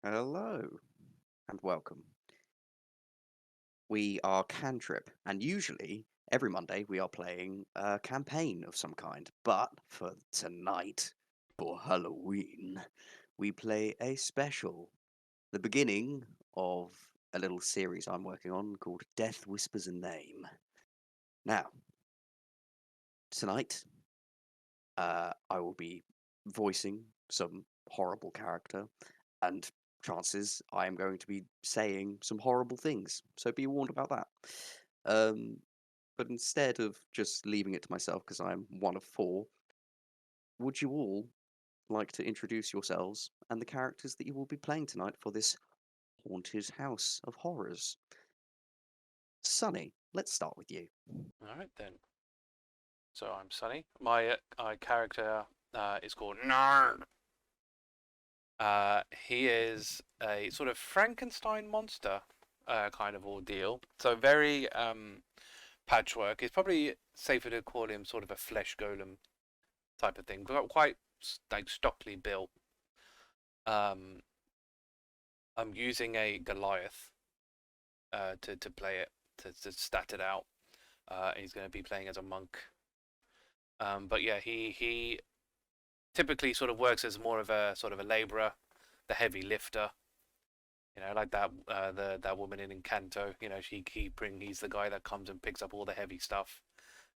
Hello and welcome. We are Cantrip, and usually every Monday we are playing a campaign of some kind. But for tonight, for Halloween, we play a special, the beginning of a little series I'm working on called Death Whispers a Name. Now, tonight, I will be voicing some horrible character, and chances I am going to be saying some horrible things. So be warned about that. Um, but instead of just leaving it to myself because I'm one of four, would you all like to introduce yourselves and the characters that you will be playing tonight for this haunted house of horrors? Sunny, let's start with you. All right then. So I'm Sunny. My character is called Gnarg. He is a sort of Frankenstein monster kind of ordeal. So very patchwork. It's probably safer to call him sort of a flesh golem type of thing, but quite like stockily built. Um, I'm using a Goliath to play it to stat it out. He's going to be playing as a monk. But yeah, he typically sort of works as more of a sort of a labourer, the heavy lifter. Like that woman in Encanto. He's the guy that comes and picks up all the heavy stuff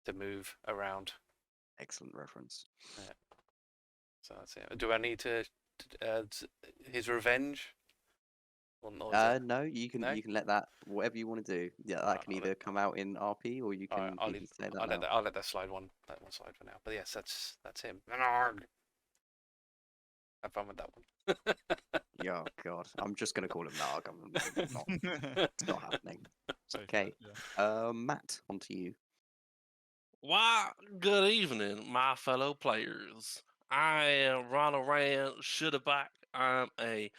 to move around. Excellent reference. Yeah. So that's it. Do I need to his revenge? Or is it No, you can no? you can let that whatever you want to do. Yeah, All that right, can either come out in RP or you can I'll you leave. can say that now. I'll let that slide one. That one slide for now. But yes, that's him. Have fun with that one. Yeah, God, I'm just gonna call him Gnarg. I'm not. It's not happening. Safe Okay. bet, yeah. Matt, on to you. Why, good evening, my fellow players. I am Ronuran Shouldabike. I'm a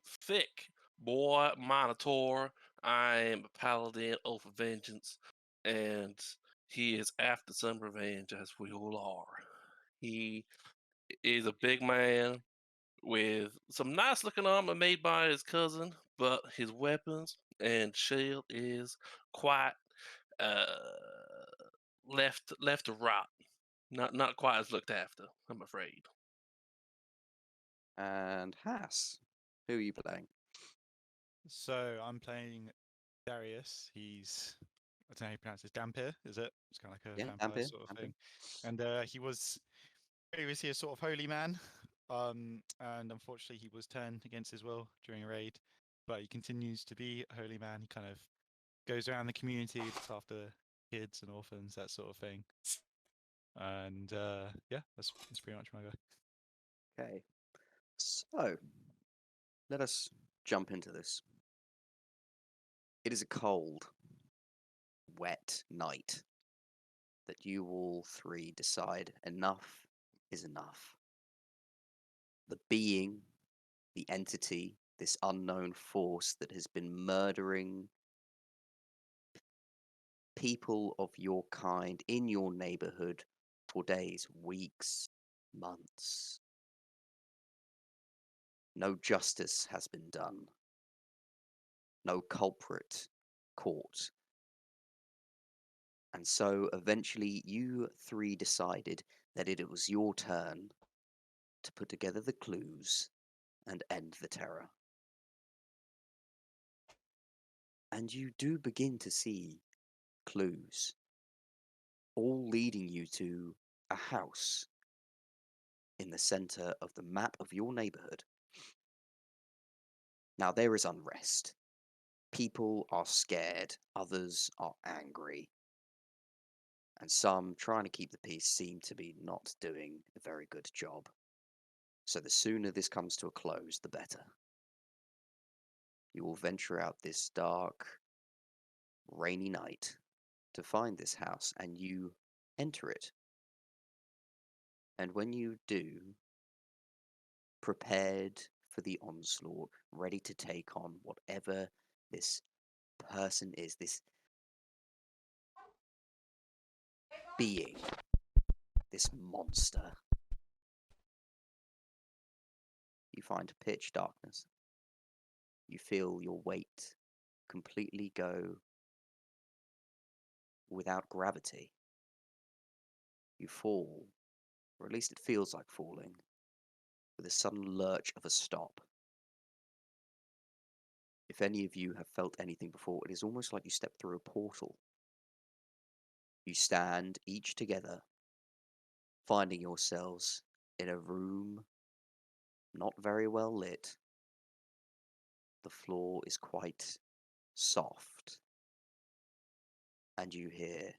thick boy Minotaur. I am a Paladin of Vengeance, and he is after some revenge, as we all are. He is a big man with some nice looking armor made by his cousin, but his weapons and shield is quite uh, left to rot. Not quite as looked after, I'm afraid. And Haiss, who are you playing? So I'm playing Darius. I don't know how you pronounce it. Dhampir, is it? It's kind of like a Yeah, vampire Dhampir. sort of Dhampir. thing. And he was previously a sort of holy man. And unfortunately he was turned against his will during a raid. But he continues to be a holy man. He kind of goes around the community, looks after kids and orphans, that sort of thing. And yeah, that's pretty much my guy. Okay. So, let us jump into this. It is a cold, wet night that you all three decide enough is enough. The being, the entity, this unknown force that has been murdering people of your kind in your neighborhood for days, weeks, months. No justice has been done. No culprit caught. And so eventually you three decided that it was your turn to put together the clues and end the terror. And you do begin to see clues, all leading you to a house in the center of the map of your neighborhood. Now there is unrest. People are scared, others are angry, and some trying to keep the peace seem to be not doing a very good job. So the sooner this comes to a close, the better. You will venture out this dark, rainy night to find this house, and you enter it. And when you do, prepared for the onslaught, ready to take on whatever this person is, this being, this monster, you find pitch darkness. you feel your weight completely go without gravity. You fall, or at least it feels like falling, with a sudden lurch of a stop. If any of you have felt anything before, it is almost like you step through a portal. You stand each together, finding yourselves in a room not very well lit. The floor is quite soft, and you hear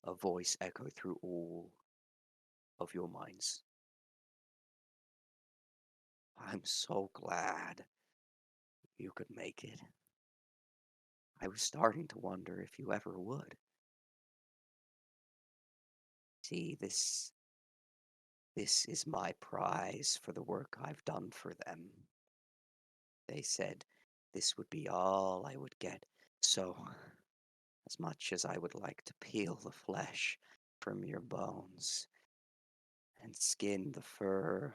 a voice echo through all of your minds. I'm so glad you could make it. I was starting to wonder if you ever would. See, this is my prize for the work I've done for them. They said this would be all I would get, so as much as I would like to peel the flesh from your bones and skin the fur,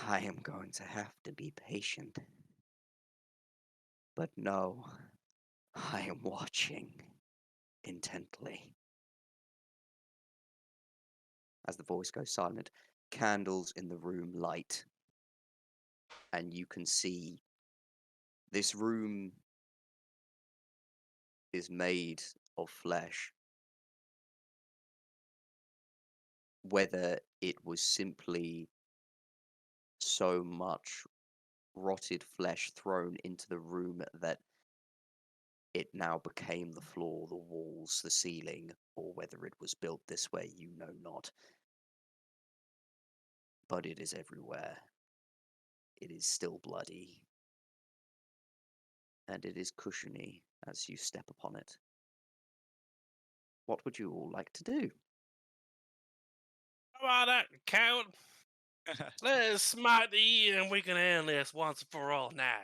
I am going to have to be patient. But no, I am watching intently. As the voice goes silent, candles in the room light, and you can see this room is made of flesh. Whether it was simply so much rotted flesh thrown into the room that it now became the floor, the walls, the ceiling, or whether it was built this way, you know not. But it is everywhere. It is still bloody. And it is cushiony as you step upon it. What would you all like to do? How about that, coward? Let's smite the ear and we can end this once and for all now.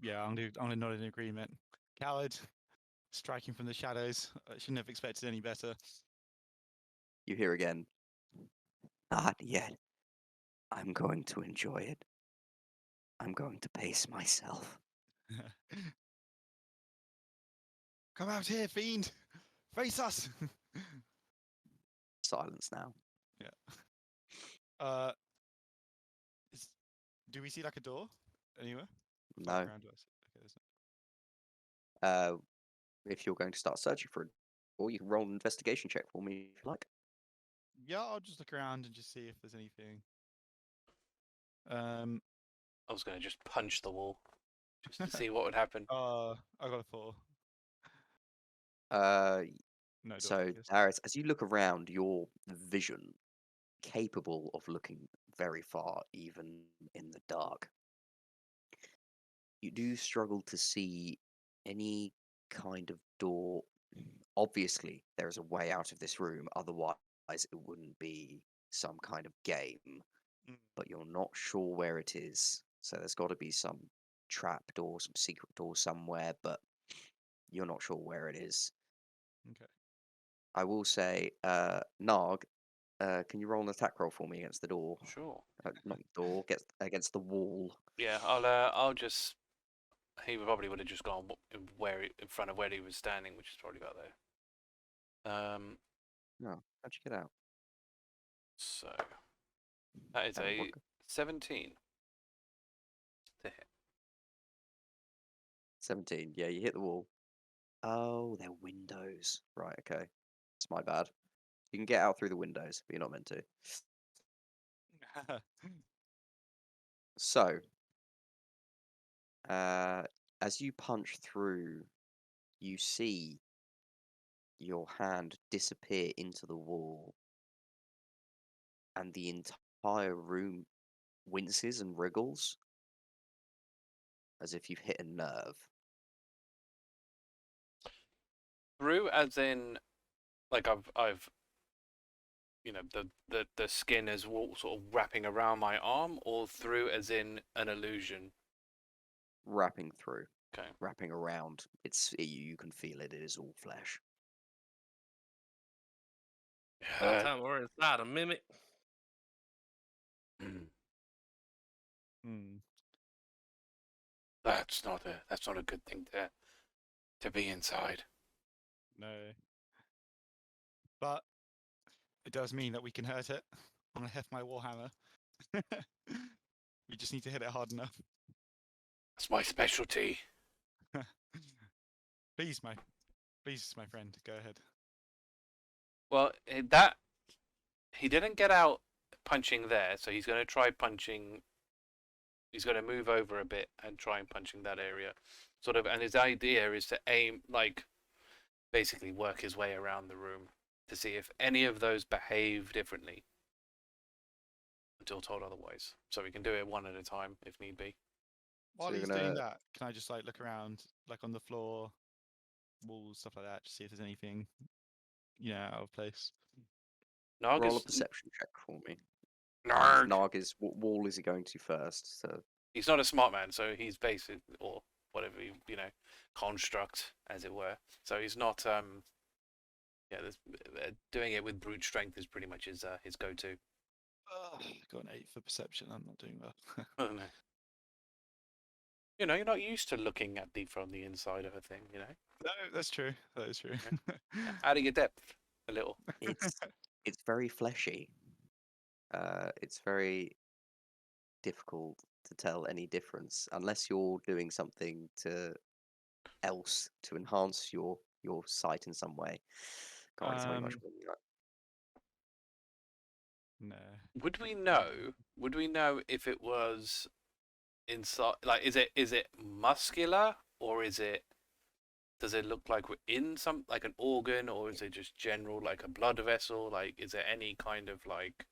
Yeah, I'm gonna nod in agreement. Coward, striking from the shadows. I shouldn't have expected any better. You hear again. Not yet. I'm going to enjoy it. I'm going to pace myself. Come out here, fiend! Face us! Silence now. Uh, do we see like a door anywhere? No. Around us. Okay, there's If you're going to start searching for it, or you can roll an investigation check for me if you like. Yeah, I'll just look around and just see if there's anything. I was going to just punch the wall just to see what would happen. I got a 4. No door, So I guess. Darius, as you look around, your vision capable of looking very far, even in the dark. You do struggle to see any kind of door. Obviously, there is a way out of this room, otherwise, it wouldn't be some kind of game. Mm. But you're not sure where it is. So there's got to be some trap door, some secret door somewhere, but you're not sure where it is. Okay. I I will say, Gnarg, can you roll an attack roll for me against the door? Sure. Not the door, against the wall. Yeah, I'll just. He probably would have just gone in front of where he was standing, which is probably about there. No, how'd you get out? So that is a 17 to hit. 17. Yeah, you hit the wall. Oh, they're windows. Right, okay. It's my bad. You can get out through the windows, but you're not meant to. So, as you punch through, you see your hand disappear into the wall, and the entire room winces and wriggles as if you've hit a nerve. Through, as in, like I've the skin is sort of wrapping around my arm, or through as in an illusion. Wrapping through. Okay. Wrapping around. You can feel it. It is all flesh. By the time we're inside a mimic. Hmm. That's not a good thing to be inside. No. But it does mean that we can hurt it. I'm gonna heft my warhammer. We just need to hit it hard enough. That's my specialty. Please, my friend, go ahead. Well, he didn't get out punching there, so he's going to try punching. He's going to move over a bit and try and punching that area, sort of. And his idea is to aim, like, basically work his way around the room to see if any of those behave differently until told otherwise. So we can do it one at a time if need be. While you're he's doing gonna- that, can I just like look around, like on the floor, walls, stuff like that, to see if there's anything, out of place? Gnarg Roll a is perception check for me. Gnarg. Gnarg is what wall is he going to first? So He's not a smart man, so he's basic or whatever construct, as it were. So he's not. Doing it with brute strength is pretty much his go-to. Got an 8 for perception. I'm not doing well. I don't know. You're not used to looking at from the inside of a thing. No, that's true. That is true. Out of your depth a little. it's very fleshy. It's very difficult to tell any difference unless you're doing something else to enhance your sight in some way. Can't really tell you much more than that. No. Would we know if it was inside? Like, is it muscular, or does it look like we're in like an organ, or is it just general, like a blood vessel? Like, is there any kind of like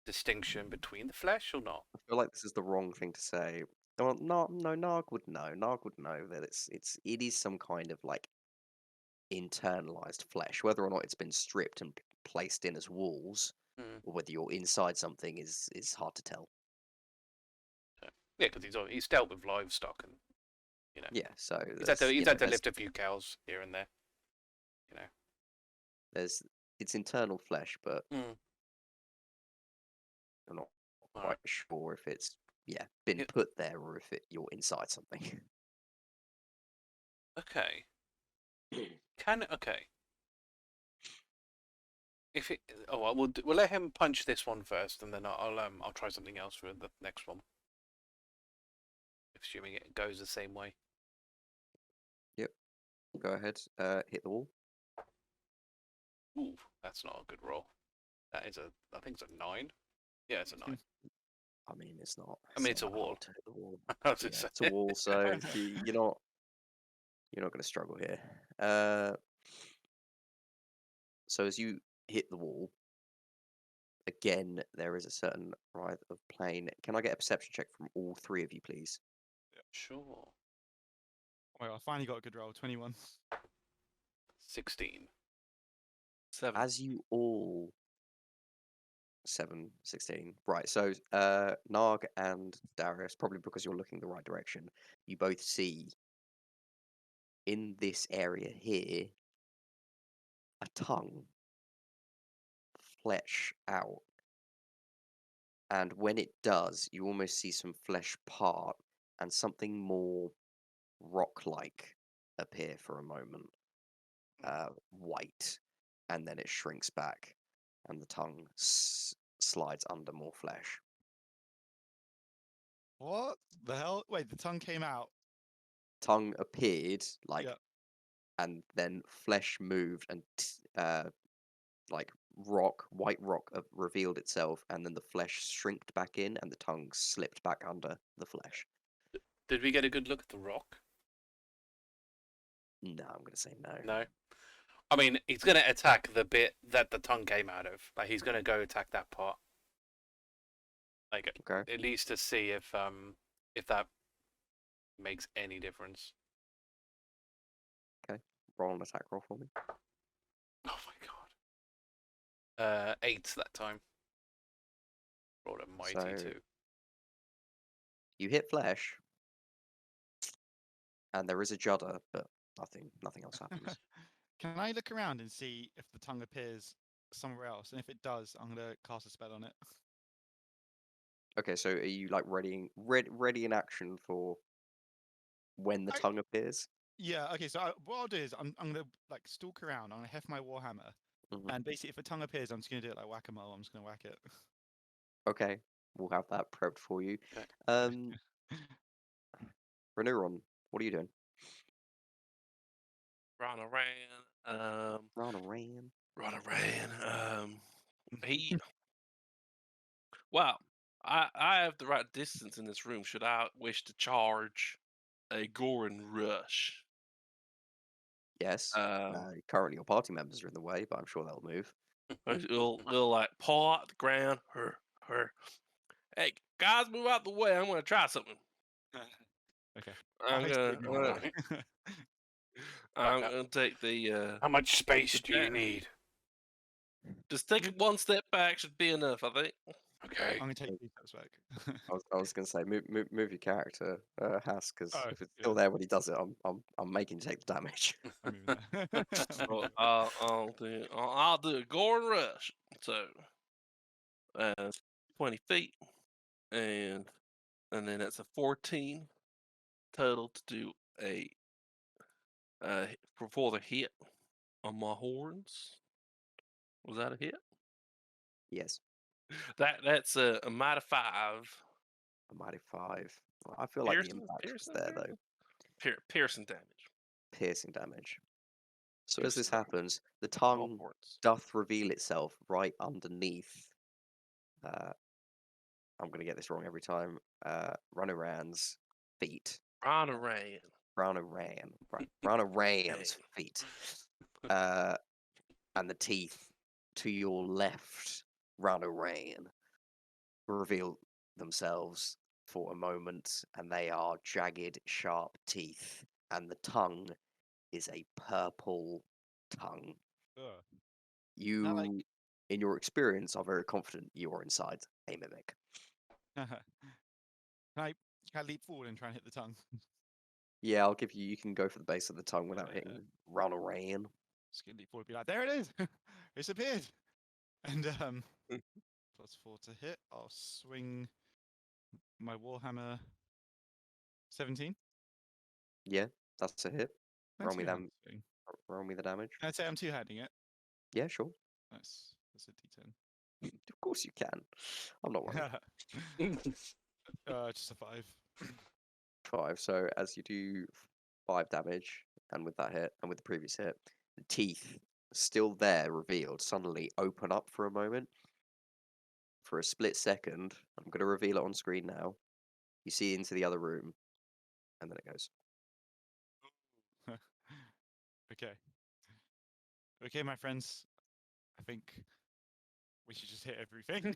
distinction between the flesh or not? I feel like this is the wrong thing to say. Well, no, Gnarg would know. Gnarg would know that it is some kind of like internalized flesh. Whether or not it's been stripped and placed in as walls, or whether you're inside something is hard to tell. Yeah, because he's dealt with livestock and Yeah, so he's had to lift a few cows here and there. It's internal flesh, but Mm. I'm not All quite right. sure if it's been put there or if you're inside something. Okay. Okay. If it, well, we'll let him punch this one first, and then I'll try something else for the next one. Assuming it goes the same way. Yep. Go ahead. Hit the wall. Ooh, that's not a good roll. That is I think it's a 9. Yeah, it's a 9. I mean, it's not. I mean, it's a not that wall. hard to hit the wall. I was Yeah, just it's a wall, so you're not going to struggle here. So as you hit the wall, again, there is a certain writhe of plane. Can I get a perception check from all three of you, please? Sure. Oh my God, I finally got a good roll. 21. 16. 7. As you all 7, 16. Right, so Gnarg and Darius, probably because you're looking the right direction, you both see in this area here a tongue flesh out. And when it does, you almost see some flesh part and something more rock-like appear for a moment. White. And then it shrinks back and the tongue slides under more flesh. What the hell? Wait, the tongue came out. Tongue appeared, Yeah. and then flesh moved and white rock revealed itself, and then the flesh shrinked back in and the tongue slipped back under the flesh. Did we get a good look at the rock? No, I'm going to say no. No. I mean, he's going to attack the bit that the tongue came out of. Like, he's going to go attack that part. Like, Okay. at least to see if that makes any difference. Roll an attack roll for me. Oh my god. 8 that time. Rolled a mighty So- 2. You hit flesh, and there is a judder, but nothing else happens. Can I look around and see if the tongue appears somewhere else? And if it does, I'm going to cast a spell on it. Okay, so are you like ready in action for when the I- tongue appears? Yeah. Okay. So what I'll do is I'm gonna like stalk around. I'm gonna heft my warhammer, Mhm. and basically, if a tongue appears, I'm just gonna do it like whack-a-mole. I'm just gonna whack it. Okay, we'll have that prepped for you. Okay. Ronuran, what are you doing? Ronuran. Ronuran. He. Wow. I have the right distance in this room. Should I wish to charge a Gorin rush? Yes. Um, Currently, your party members are in the way, but I'm sure they'll move. it'll like paw out the ground. Her. Hey, guys, move out the way. I'm gonna try something. Okay. I'm I'll gonna, explain more about it. I'm gonna take the. How much space the do you da- need? Just take it one step back should be enough, I think. Okay. I'm gonna take 2 steps back. I was gonna say move your character, Haiss, because Oh, if it's still yeah. there when he does it, I'm making you take the damage. I'm moving that. Well, I'll do a Gorin rush. So, 20 feet, and then that's a 14 total to do a for the hit on my horns. Was that a hit? Yes, That's a mighty 5 a mighty 5. Well, I feel like the impact was there though. piercing damage. Piercing damage. So as Piercing this damage. happens, the All tongue horns. doth reveal itself right underneath. I'm gonna get this wrong every time. Runaran's feet. Ronuran. Runaran's feet. And the teeth to your left, Runaran, reveal themselves for a moment, and they are jagged, sharp teeth, and the tongue is a purple tongue. Ugh. You, Now, like- in your experience, are very confident you are inside a mimic. Can I leap forward and try and hit the tongue? Yeah, I'll give you. You can go for the base of the tongue without Yeah. hitting Runaran. Just gonna leap forward, and be like, there it is. It's appeared. And +4 to hit. I'll swing my warhammer. 17. Yeah, that's a hit. No, Roll me two-handed them. swing. Roll me the damage. Can I say I'm two-handing it? Yeah, sure. Nice. That's a D10. Of course you can. I'm not worried. Just a 5. 5. So as you do 5 damage, and with that hit, and with the previous hit, the teeth still there, revealed, suddenly open up for a moment. For a split second, I'm going to reveal it on screen now. You see into the other room, and then it goes. Okay. Okay, my friends. I think we should just hit everything.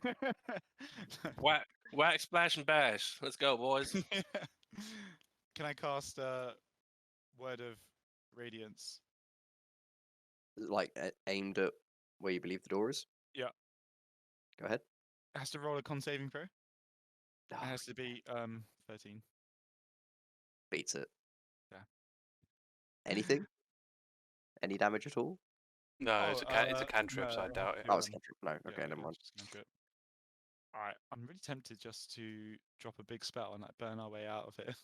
Whack, splash, and bash. Let's go, boys. Can I cast Word of Radiance? Like aimed at where you believe the door is? Yeah. Go ahead. It has to roll a con saving throw. It Ah, has to be 13. beats it. Yeah. Anything? Any damage at all? No, it's a cantrip, so I no, doubt it. Oh, it's cantrip. No, okay, yeah, never mind. just cantrip. Alright, I'm really tempted just to drop a big spell and like burn our way out of it.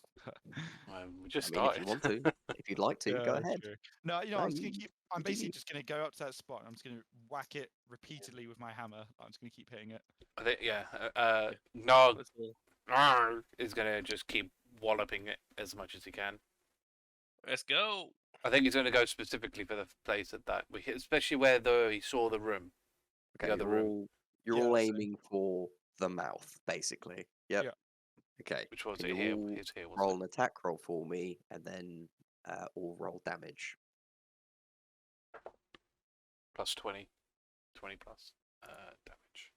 We just I mean, if you want started. to, if you'd like to, go Yeah, ahead. true. No, No, I'm just gonna you- keep. I'm you do basically you. just gonna go up to that spot. And I'm just gonna whack it repeatedly with my hammer. I'm just gonna keep hitting it. I think, yeah. Gnarg Let's go. is gonna just keep walloping it as much as he can. Let's go. I think he's gonna go specifically for the place that we hit, especially where he saw the room. Okay, other you're room. you're Yeah, all so- aiming for the mouth, basically. Yep. Yeah. Okay. Which was Can it you here? all He's here, roll wasn't an attack roll for me, and then all roll damage. it? Plus 20. 20 plus damage.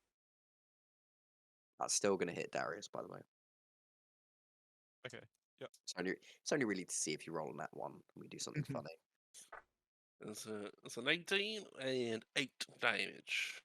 That's still going to hit Darius, by the way. Okay. It's only really to see if you roll on that one and we do something Mhm. funny. It's an 18 and 8 damage.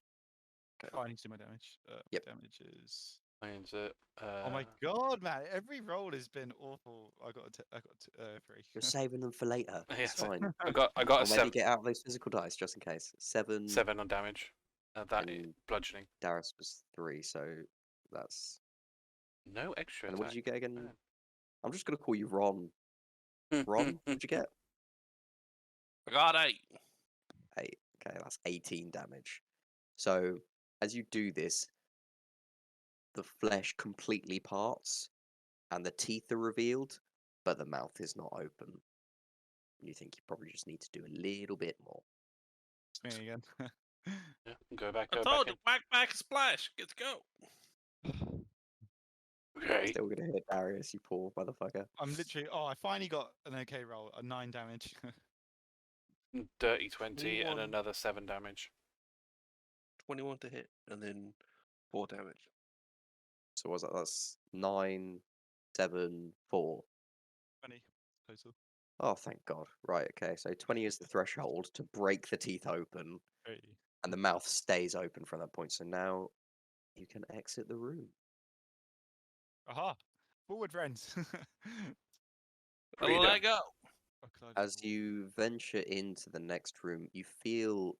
Okay. Oh, I need to do my damage. Yep. Damage is. Means it. Oh my god, man! Every roll has been awful. I got 3. You're saving them for later. It's Yes. fine. I got a Or maybe 7 get out of those physical dice just in case. 7. on damage. That And bludgeoning. Darius was 3, so that's No extra And what did attack. you get again? Man. I'm just gonna call you Ron. Ron, what'd you get? I got 8. 8. Okay, that's 18 damage. So as you do this, the flesh completely parts and the teeth are revealed, but the mouth is not open. You think you probably just need to do a little bit more. It's me again. Yeah, go back, I go told back you, whack, back, splash. Get to go. in. Okay. Still gonna hit Darius, you poor motherfucker. I'm literally. Oh, I finally got an okay roll. A 9 damage. Dirty 20 and 21. another 7 damage. 21 to hit, and then 4 damage. So what's that? That's 9, 7, 4. 20 total. Oh, thank God. Right, okay. So 20 is the threshold to break the teeth open, 30. and the mouth stays open from that point. So now you can exit the room. Aha! Forward, friends. Freedom. Let go. As you venture into the next room, you feel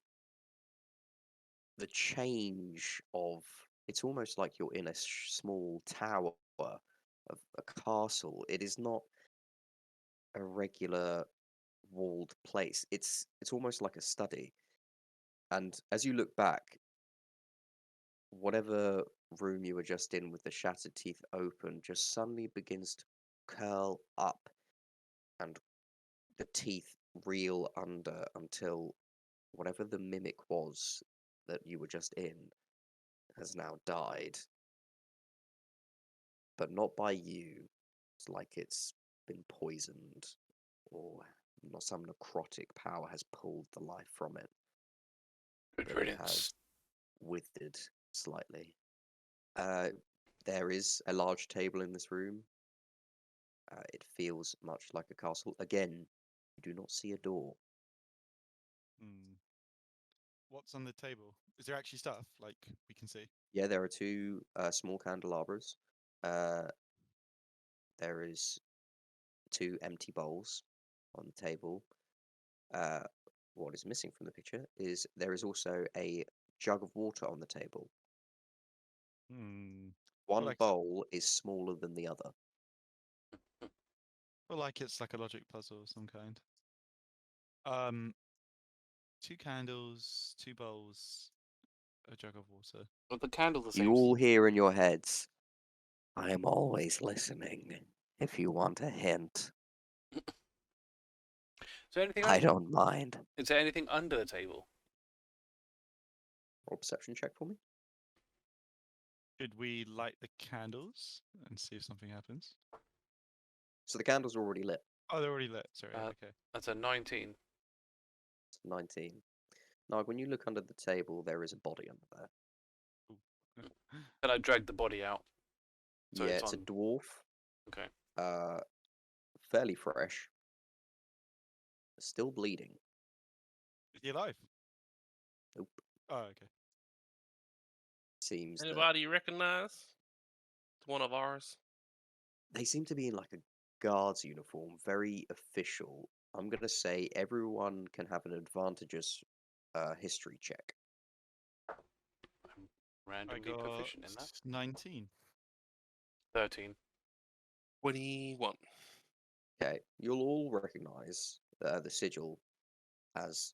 the change of. It's almost like you're in a small tower of a castle. It is not a regular walled place. It's almost like a study. And as you look back, whatever room you were just in with the shattered teeth open just suddenly begins to curl up and the teeth reel under until whatever the mimic was that you were just in has now died. But not by you. It's like it's been poisoned or not some necrotic power has pulled the life from it. Good But it riddance. has withered slightly. There is a large table in this room. It feels much like a castle. Again, you do not see a door. Hmm. What's on the table? Is there actually stuff like we can see? Yeah, there are 2 small candelabras. There is 2 empty bowls on the table. What is missing from the picture is there is also a jug of water on the table. Hmm. One like bowl is smaller than the other. Feel like it's like a logic puzzle of some kind. 2 candles, 2 bowls, a jug of water. Well, the candle's the You same. all hear in your heads, I'm always listening. If you want a hint, Is there anything? I don't mind. Is there anything under the table? Roll a perception check for me. Should we light the candles and see if something happens? So the candles are already lit. Oh, they're already lit. Sorry. Okay. That's a 19. It's 19. Now, when you look under the table, there is a body under there. Can I drag the body out? So yeah, it's it's on. a dwarf. Okay. Fairly fresh. Still bleeding. Is he alive? Nope. Oh, okay. Seems that Anybody you recognize? It's one of ours. they seem to be in like a guard's uniform, very official. I'm gonna say everyone can have an advantageous history check. I'm I randomly got proficient in that. 19. 13. 21. Okay, you'll all recognize the sigil as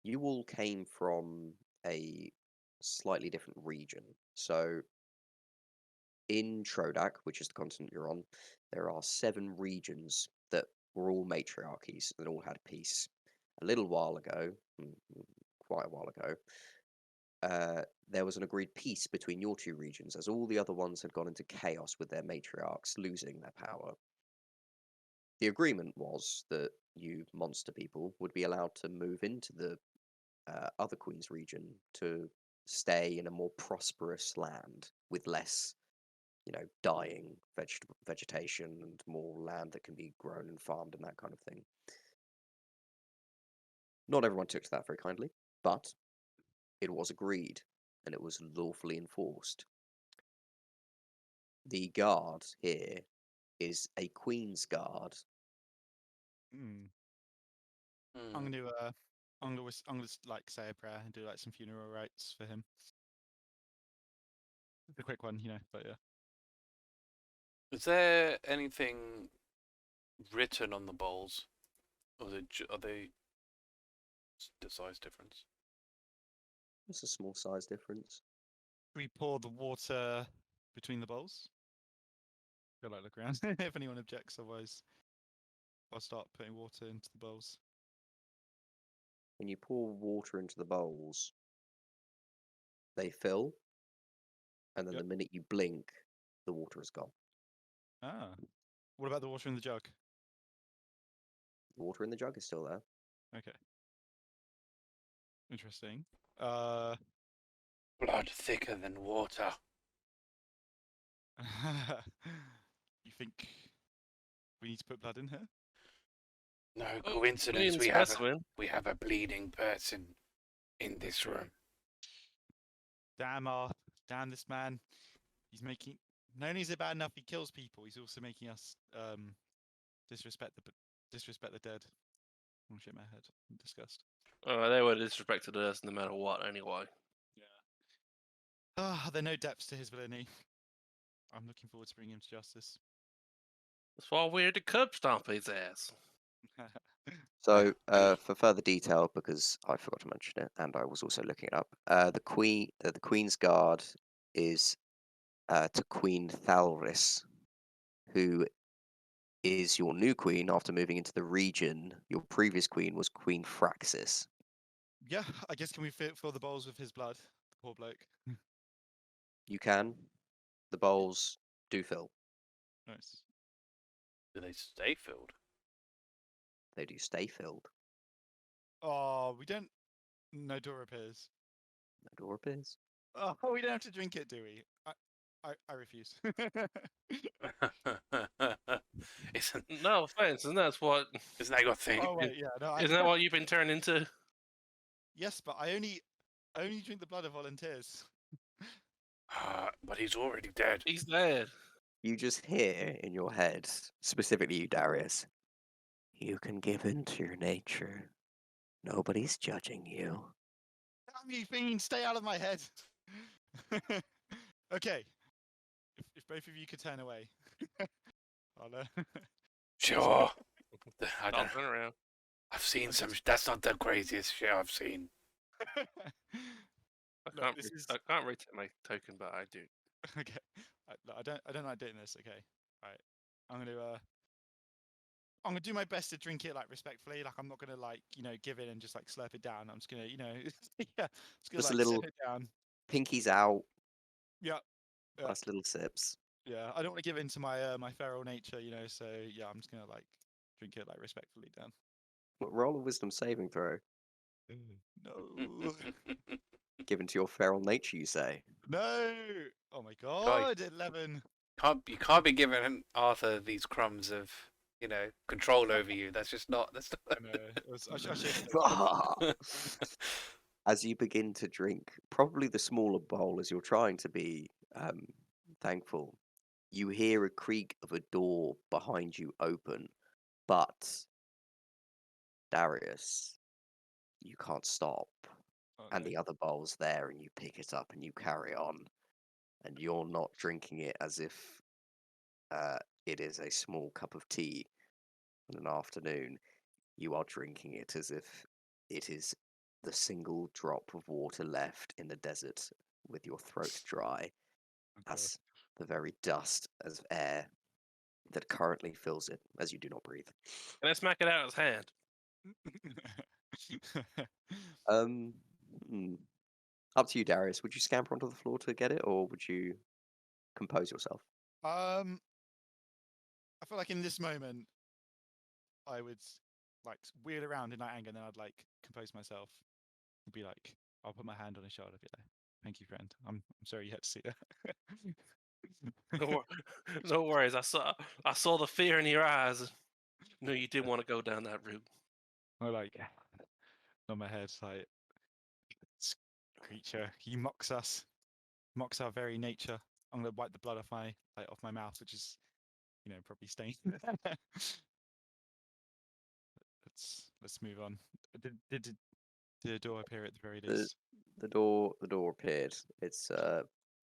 you all came from a slightly different region. So in Trodak, which is the continent you're on, there are 7 regions that were all matriarchies that all had peace. A little while ago, quite a while ago, there was an agreed peace between your 2 regions, as all the other ones had gone into chaos with their matriarchs losing their power. The agreement was that you monster people would be allowed to move into the other Queen's region to stay in a more prosperous land with less, dying vegetation and more land that can be grown and farmed and that kind of thing. Not everyone took to that very kindly, but it was agreed and it was lawfully enforced. The guard here is a Queen's guard. Hmm. Hmm. I'm gonna like say a prayer and do like some funeral rites for him. It's a quick one, but yeah. Is there anything written on the bowls? Or are they the size difference? It's a small size difference. We pour the water between the bowls. Go like look around if anyone objects. Otherwise, I'll start putting water into the bowls. When you pour water into the bowls, they fill, and then Yep. the minute you blink, the water is gone. Ah. What about the water in the jug? The water in the jug is still there. Okay. Interesting. Blood thicker than water. You think we need to put blood in here? No Oh, coincidence. clean specimen. We have a bleeding person in this room. Damn this man. He's making. Not only is it bad enough he kills people, he's also making us disrespect the dead. Oh shit, my head. I'm disgust. They would have disrespected us no matter what, anyway. Ah, there are no depths to his villainy. I'm looking forward to bringing him to justice. That's why we're the curb stomp his ass. So, for further detail, because I forgot to mention it, and I was also looking it up, the Queen's Guard is to Queen Thalris, who is your new queen after moving into the region. Your previous queen was Queen Fraxis. Yeah, I guess can we fill the bowls with his blood? The poor bloke. You can. The bowls do fill. Nice. Do they stay filled? They do stay filled. Oh, we don't. No door appears. No door appears. Oh, we don't have to drink it, do we? I refuse. isn't No offense, and that's what. isn't that your thing? Oh wait, yeah, no. Isn't that what you've been turned into? Yes, but I only drink the blood of volunteers. But he's already dead. He's dead. You just hear in your head, specifically you, Darius, you can give in to your nature. Nobody's judging you. Damn you, fiend! Stay out of my head. Okay. If both of you could turn away, I'll. Sure. I I'll don't. turn around. I've seen some. That's not the craziest shit I've seen. Look, I can't retain my token, but I do. Okay. I don't like doing this. Okay. Right. I'm gonna do my best to drink it like respectfully. Like I'm not gonna like give in and just like slurp it down. I'm just gonna yeah, Just a like little sip it down. pinkies out. Yeah. Yeah. Nice little sips. Yeah. I don't want to give in to my my feral nature. So yeah, I'm just gonna like drink it like respectfully down. Roll a wisdom saving throw. No. Given to your feral nature, you say. No. Oh my god. 11. You can't be giving Arthur these crumbs of control over you. That's just not. That's not. No. As you begin to drink, probably the smaller bowl as you're trying to be thankful, you hear a creak of a door behind you open, but Darius, you can't stop. And the other bowl's there, and you pick it up and you carry on, and you're not drinking it as if it is a small cup of tea in an afternoon. You are drinking it as if it is the single drop of water left in the desert with your throat dry, as the very dust of air that currently fills it as you do not breathe. Can I smack it out of his hand? Up to you, Darius. Would you scamper onto the floor to get it, or would you compose yourself? I feel like in this moment, I would like wheel around in that anger, and then I'd like compose myself. And be like, I'll put my hand on his shoulder. Be like, "Thank you, friend. I'm sorry you had to see that." No worries. I saw the fear in your eyes. No, you didn't want to go down that route. I like on my head, like this creature. He mocks us, mocks our very nature. I'm gonna wipe the blood off my mouth, which is probably stained. Let's move on. Did the door appear at the very least? The door appeared. It's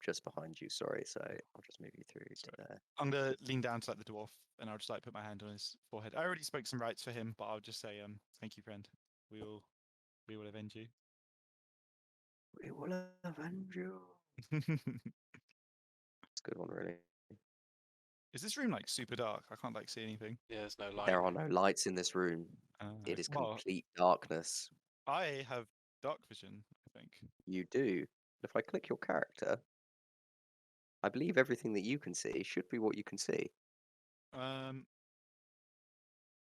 just behind you. Sorry, so I'll just move you through to there. I'm gonna lean down to like the dwarf, and I'll just like put my hand on his forehead. I already spoke some rights for him, but I'll just say, thank you, friend. We will avenge you. We will avenge you. Is It's a good one, really. this room like super dark? I can't like see anything. Yeah, there's no light. There are no lights in this room. It is Well, complete darkness. I have dark vision, I think. You do. If I click your character, I believe everything that you can see should be what you can see.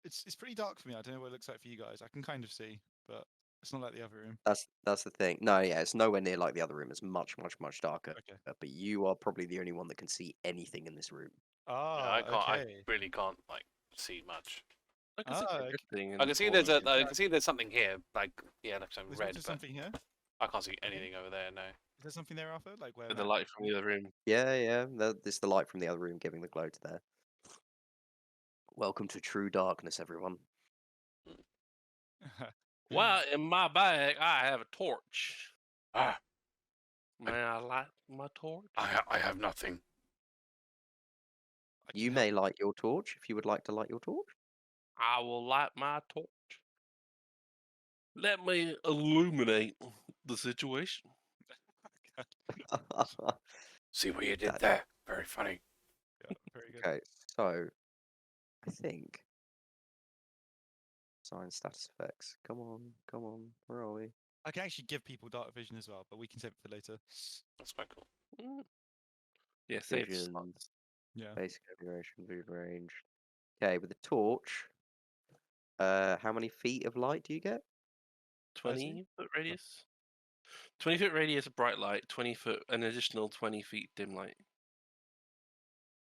It's pretty dark for me. I don't know what it looks like for you guys. I can kind of see, but it's not like the other room. That's the thing. No, yeah, it's nowhere near like the other room. It's much darker. Okay. But you are probably the only one that can see anything in this room. Yeah, Ah, I okay. really can't like see much. I can see Ah, the okay. red thing. I can see there's a. Okay, I right. can see there's something here. Like like some There's red, also but something here. I can't see anything over there. No. Is there something there, Arthur? Like where? The light from the other room. Yeah. It's the light from the other room giving the glow to there. Welcome to true darkness, everyone. Well, in my bag, I have a torch. Ah, May I light my torch? I have nothing. I can You help. may light your torch if you would like to light your torch. I will light my torch. Let me illuminate the situation. See what you did That- there. Very funny. Yeah, very good. Okay, so I think sign status effects. Come on, where are we? I can actually give people dark vision as well, but we can save it for later. That's quite cool. Mm. Yeah, save Vision, slots. Yeah. basic configuration, vision range. Okay, with the torch, how many feet of light do you get? 20-foot radius. 20-foot radius bright light, 20-foot, an additional 20 feet dim light.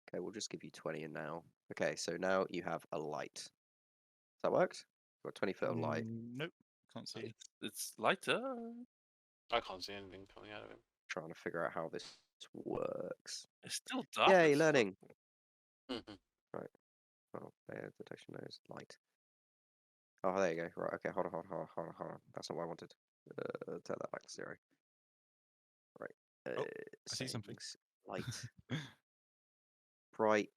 Okay, we'll just give you 20 and now. Okay, so now you have a light. Does that work? Got 20 foot of light. Nope. Can't see. It's lighter. I can't see anything coming out of him. Trying to figure out how this works. It's still dark. Yay, as learning. Mhm. Oh, there, detection nose, light. Oh, there you go. Right, okay, hold on. That's not what I wanted. Turn that back to 0. Right. Oh, I see something. Settings, light, bright,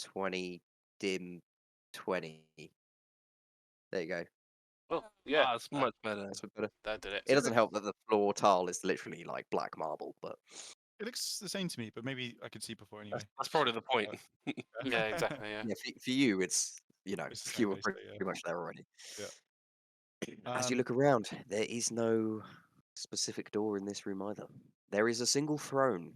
20, dim, 20. There you go. Well, fuck. yeah, Ah, it's much better. That's a better. that did it. It doesn't help that the floor tile is literally like black marble, but It looks the same to me, but maybe I could see before anyway. That's probably the point. Yeah, exactly. Yeah. yeah, for you, it's It's the same you were basically, pretty yeah. much there already. Yeah. As you look around, there is no specific door in this room either. There is a single throne.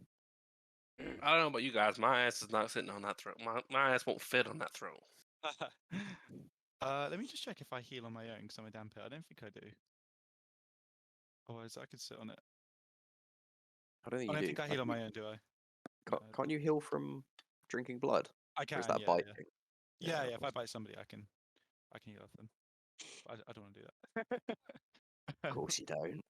I don't know about you guys. My ass is not sitting on that throne. My ass won't fit on that throne. Let me just check if I heal on my own because I'm a Dhampir. I don't think I do. Otherwise, I could sit on it. I don't think I you don't do. think I heal on my own, do I? Can't you heal from drinking blood? I Or can. is that Yeah, bite yeah. thing? Yeah, if I obviously. bite somebody, I can heal off them. But I don't want to do that. Of course you don't.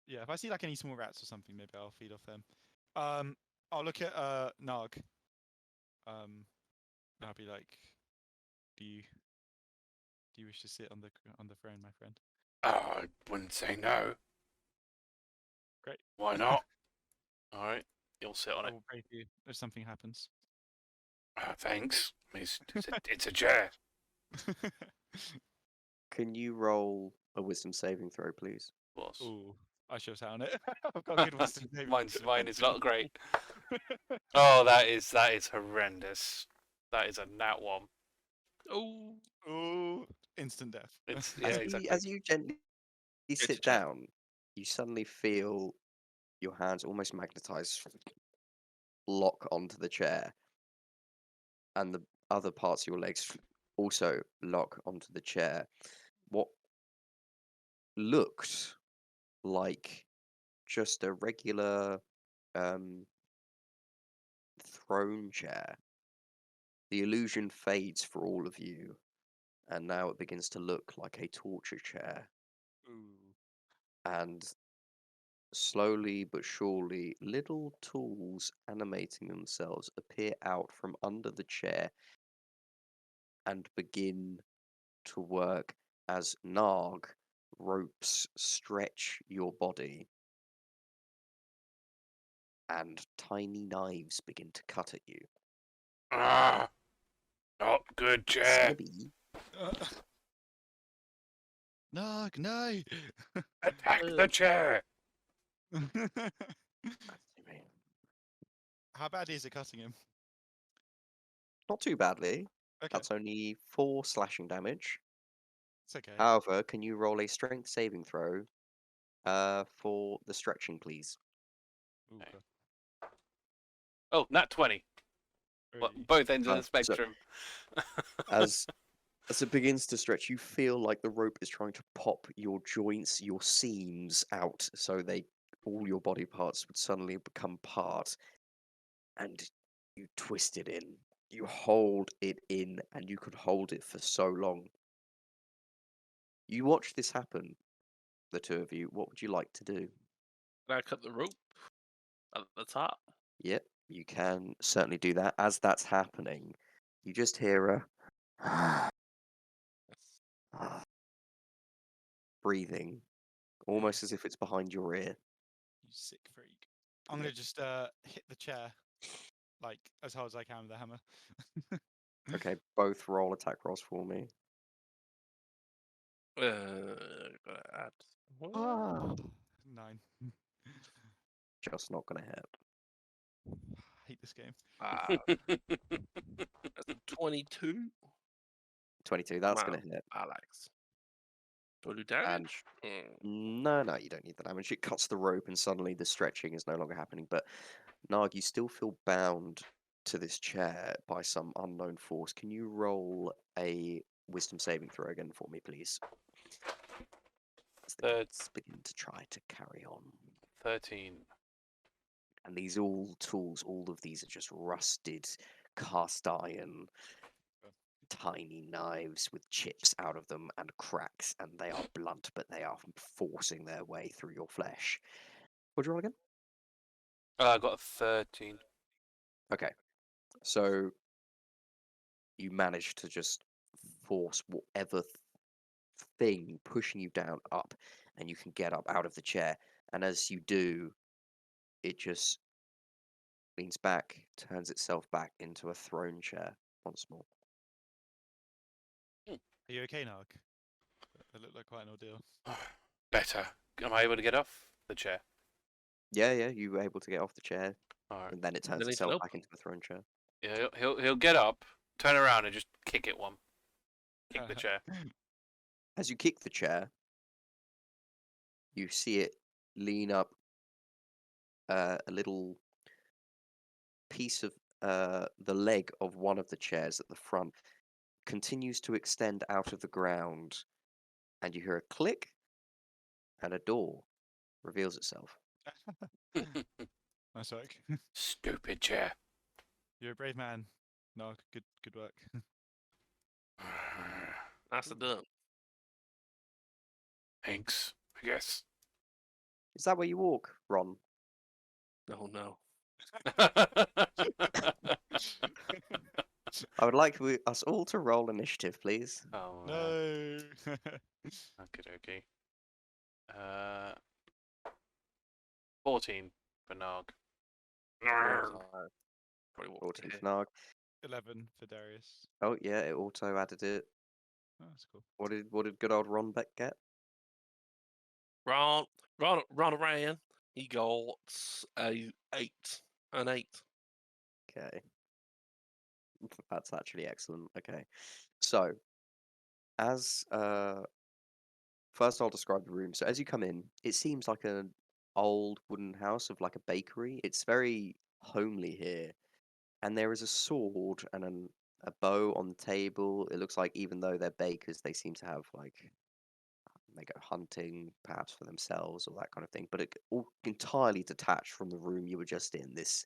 Yeah, if I see like any small rats or something, maybe I'll feed off them. I'll look at Gnarg. And I'll be like, do you wish to sit on the throne, my friend? I wouldn't say no. Great. Why not? All right, you'll sit on I it. will pray for you if something happens. Thanks. It's a chair. Can you roll a wisdom saving throw, please? Boss. Ooh, I should have sat on it. I've got good wisdom. saving. Mine is not great. Oh, that is horrendous. That is a nat 1. Oh, Ooh, instant death. It's yeah, exactly. As you gently It's a sit chair. down, you suddenly feel your hands almost magnetized, lock onto the chair, and the other parts of your legs also lock onto the chair. What looked like just a regular throne chair. The illusion fades for all of you, and now it begins to look like a torture chair. Ooh. And slowly but surely, little tools animating themselves appear out from under the chair and begin to work as Gnarg ropes stretch your body and tiny knives begin to cut at you. Ah, not good It's chair. gonna be No, no. Attack the chair. How bad is it cutting him? not too badly. Okay, That's only 4 slashing damage. it's okay. However, can you roll a strength saving throw for the stretching, please? Ooh, Okay. Oh, nat 20. Well, really? both ends of the So spectrum. as it begins to stretch, you feel like the rope is trying to pop your joints, your seams out, so all your body parts would suddenly become part, and you twist it in. You hold it in, and you could hold it for so long. You watch this happen, the two of you. What would you like to do? Can I cut the rope at the top? Yep, you can certainly do that. As that's happening, you just hear a breathing, almost as if it's behind your ear. You sick freak. I'm Yeah. gonna just hit the chair like as hard as I can with the hammer. Okay, both roll attack rolls for me. Gotta add. Ah. 9. Just not gonna hit. Hate this game. That's a 22. 22, that's Wow, gonna hit. Alex. Do I do damage? No, you don't need the damage. It cuts the rope, and suddenly the stretching is no longer happening. But Gnarg, you still feel bound to this chair by some unknown force. Can you roll a wisdom saving throw again for me, please? As the gods begin to try to carry on. 13. And these tools, all of these are just rusted cast iron, tiny knives with chips out of them and cracks, and they are blunt, but they are forcing their way through your flesh. What'd you roll again? I got a 13. Okay, so you manage to just force whatever thing pushing you down up, and you can get up out of the chair. And as you do, it just leans back, turns itself back into a throne chair once more. Are you okay, Gnarg? That looked like quite an ordeal. Better. Am I able to get off the chair? Yeah, you were able to get off the chair, Alright. and then it turns Then it's itself up. back into the throne chair. Yeah, he'll get up, turn around, and just kick it one. Kick the chair. As you kick the chair, you see it lean up a little piece of the leg of one of the chairs at the front continues to extend out of the ground, and you hear a click, and a door reveals itself. Nice work. Stupid chair. You're a brave man. Gnarg, good work. That's a done. Thanks, I guess. Is that where you walk, Ron? Oh no. I would like us all to roll initiative, please. Oh, No. okay. 14 for Gnarg. Probably walk 14 to for Gnarg. 11 for Darius. Oh yeah, it auto added it. Oh, that's cool. What did good old Ron Beck get? Ronuran. He got an 8. Okay. That's actually excellent. Okay. So, as first I'll describe the room. So as you come in, it seems like an old wooden house of like a bakery. It's very homely here. And there is a sword and a bow on the table. It looks like even though they're bakers, they seem to have like they go hunting perhaps for themselves or that kind of thing. But it all entirely detached from the room you were just in. This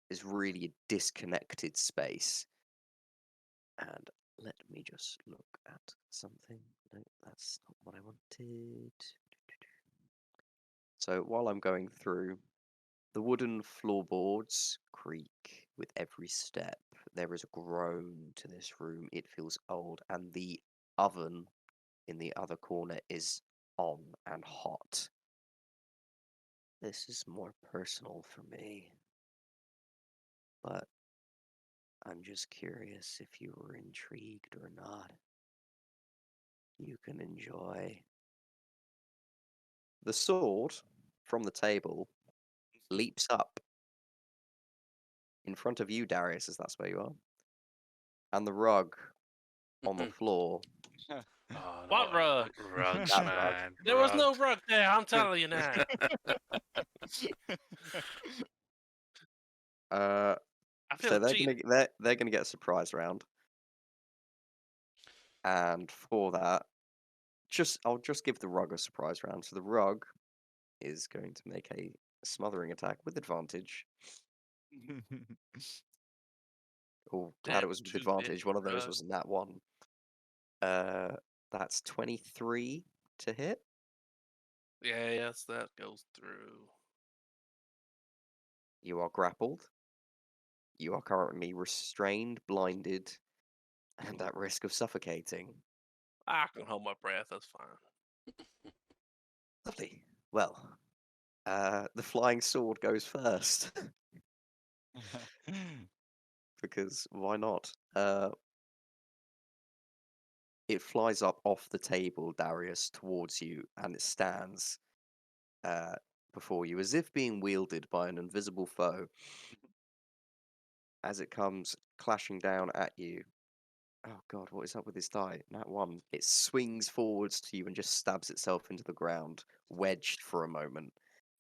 is really a disconnected space. And let me just look at something. No, that's not what I wanted. So while I'm going through, the wooden floorboards creak with every step. There is a groan to this room. It feels old, and the oven in the other corner is on and hot. This is more personal for me. But I'm just curious if you were intrigued or not. You can enjoy. The sword from the table leaps up in front of you, Darius, as that's where you are. And the rug on the floor. Oh, What rug? Rugs, That rug. man. There was no Rugs. rug there. I'm telling you now. Uh, I feel so they're cheated. gonna get a surprise round. And for that, I'll just give the rug a surprise round. So the rug is going to make a smothering attack with advantage. Oh, glad Damn it was with 2 advantage. One of those rug. was in that one. That's 23 to hit. Yeah, yes, that goes through. You are grappled. You are currently restrained, blinded, and at risk of suffocating. I can hold my breath. That's fine. Lovely. Well, the flying sword goes first. Because why not? It flies up off the table, Darius, towards you, and it stands before you as if being wielded by an invisible foe. As it comes clashing down at you. Oh god, what is up with this die? That one. It swings forwards to you and just stabs itself into the ground, wedged for a moment.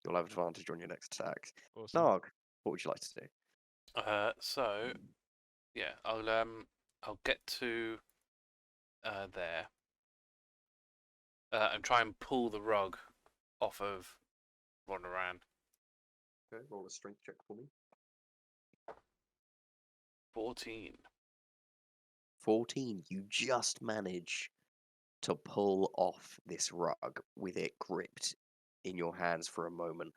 You'll have advantage on your next attack. Awesome. Gnarg, what would you like to do? So yeah, I'll get to there. And try and pull the rug off of Ronuran. Okay, roll a strength check for me. 14. 14. You just manage to pull off this rug with it gripped in your hands for a moment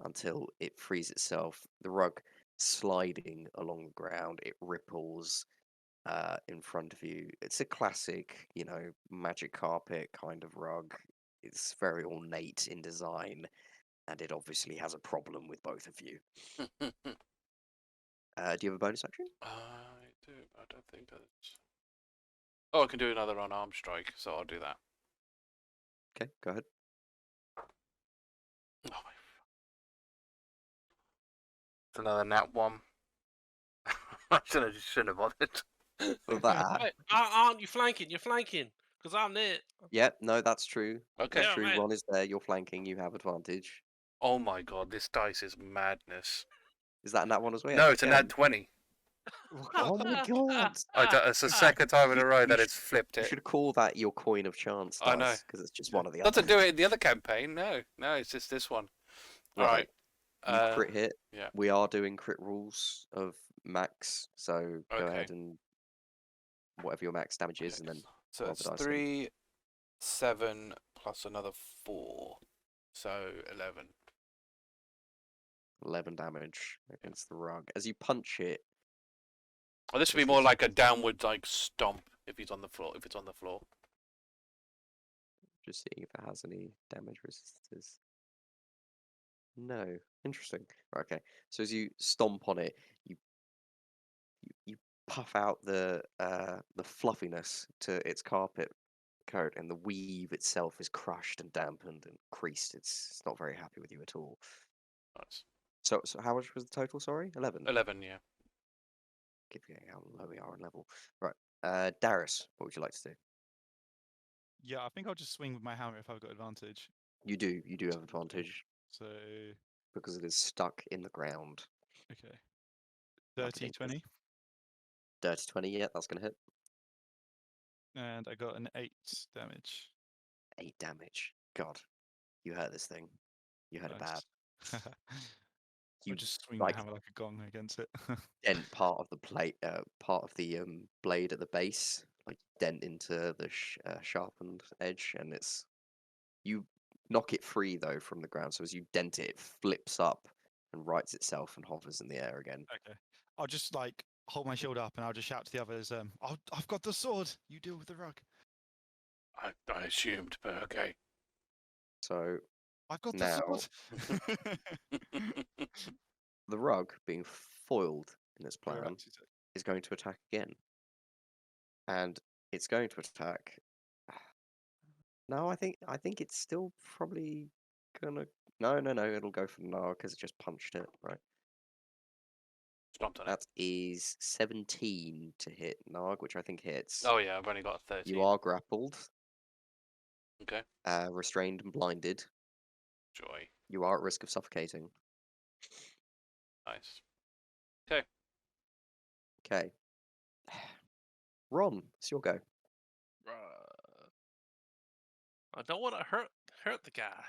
until it frees itself. The rug sliding along the ground, it ripples in front of you. It's a classic, magic carpet kind of rug. It's very ornate in design, and it obviously has a problem with both of you. Do you have a bonus action? I do. I don't think that's. Oh, I can do another unarmed strike, so I'll do that. Okay, go ahead. Oh my. It's another nat one. I shouldn't have bothered. For that, Wait, aren't you flanking? You're flanking. Because I'm there. yep, no, that's true. Okay. That's Yeah, true. man. Ron is there. You're flanking. You have advantage. Oh my god, this dice is madness. Is that in that one as well? No, it's a Again. nat 20. Oh my god! It's the second time in a row You that should- it's flipped You it. should call that your coin of chance I know. dice, because it's just one of the Doesn't others. do it in the other campaign. No, it's just this one. Right. All right. You crit hit. yeah. We are doing crit rules of max, so go Okay. ahead and whatever your max damage is, and then So roll it's the dice. 3, 7 plus another 4, so 11. 11 damage against the rug. As you punch it, Well, this would be more like a downward stomp if he's on the floor. If it's on the floor. just seeing if it has any damage resistors. No. Interesting. Right, okay. So as you stomp on it, you puff out the fluffiness to its carpet coat, and the weave itself is crushed and dampened and creased. It's not very happy with you at all. Nice. So how much was the total? Sorry, 11. 11, yeah. Keep forgetting how low we are on level. Right, Darius, what would you like to do? Yeah, I think I'll just swing with my hammer if I've got advantage. You do have advantage So, because it is stuck in the ground. okay. Like 30, it is. 20. Dirty 20, yeah, that's gonna hit. And I got an 8 damage. 8 damage. God, you hurt this thing. You hurt it bad. I'll You just swing my like hammer like a gong against it. dent part of the plate, part of the blade at the base, like dent into the sharpened edge, and you knock it free though from the ground. So as you dent it, it flips up and rights itself and hovers in the air again. Okay. I'll just hold my shield up and I'll just shout to the others, I've got the sword. You deal with the rug. I assumed, but okay. So I've got the Now, sword. the rug, being foiled in its Go back plan, to it. is going to attack again. And it's going to attack. No, I think it's still probably gonna. No, it'll go for Gnarg because it just punched it, right? Stomped on it. That is 17 to hit Gnarg, which I think hits. Oh yeah, I've only got a 13. You are grappled, Okay. restrained and blinded. Joy. You are at risk of suffocating. Nice. Okay. Okay. Ron, it's your go. I don't want to hurt the guy,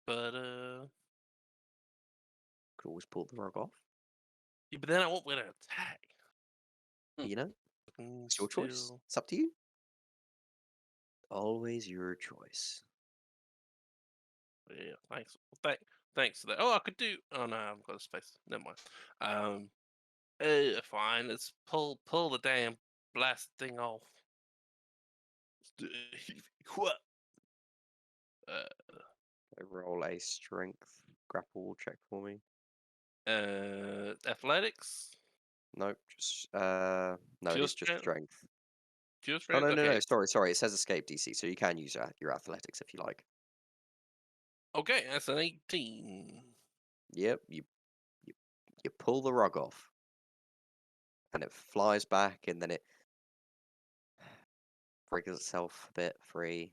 but Could always pull the rug off. yeah, but then I won't win an attack. You know, it's your choice. Still- It's up to you. Always your choice. Yeah, thanks. Thanks for that. Oh, I could do. Oh no, I've got a space. Never mind. Fine. Let's pull the damn blast thing off. What? Roll a strength grapple check for me. Athletics. Nope, just no, it Pure is just strength? strength. Pure Oh strength. no, Okay. sorry. It says escape DC, so you can use your athletics if you like. Okay, that's an 18. Yep, you pull the rug off, and it flies back, and then it wriggles itself a bit free.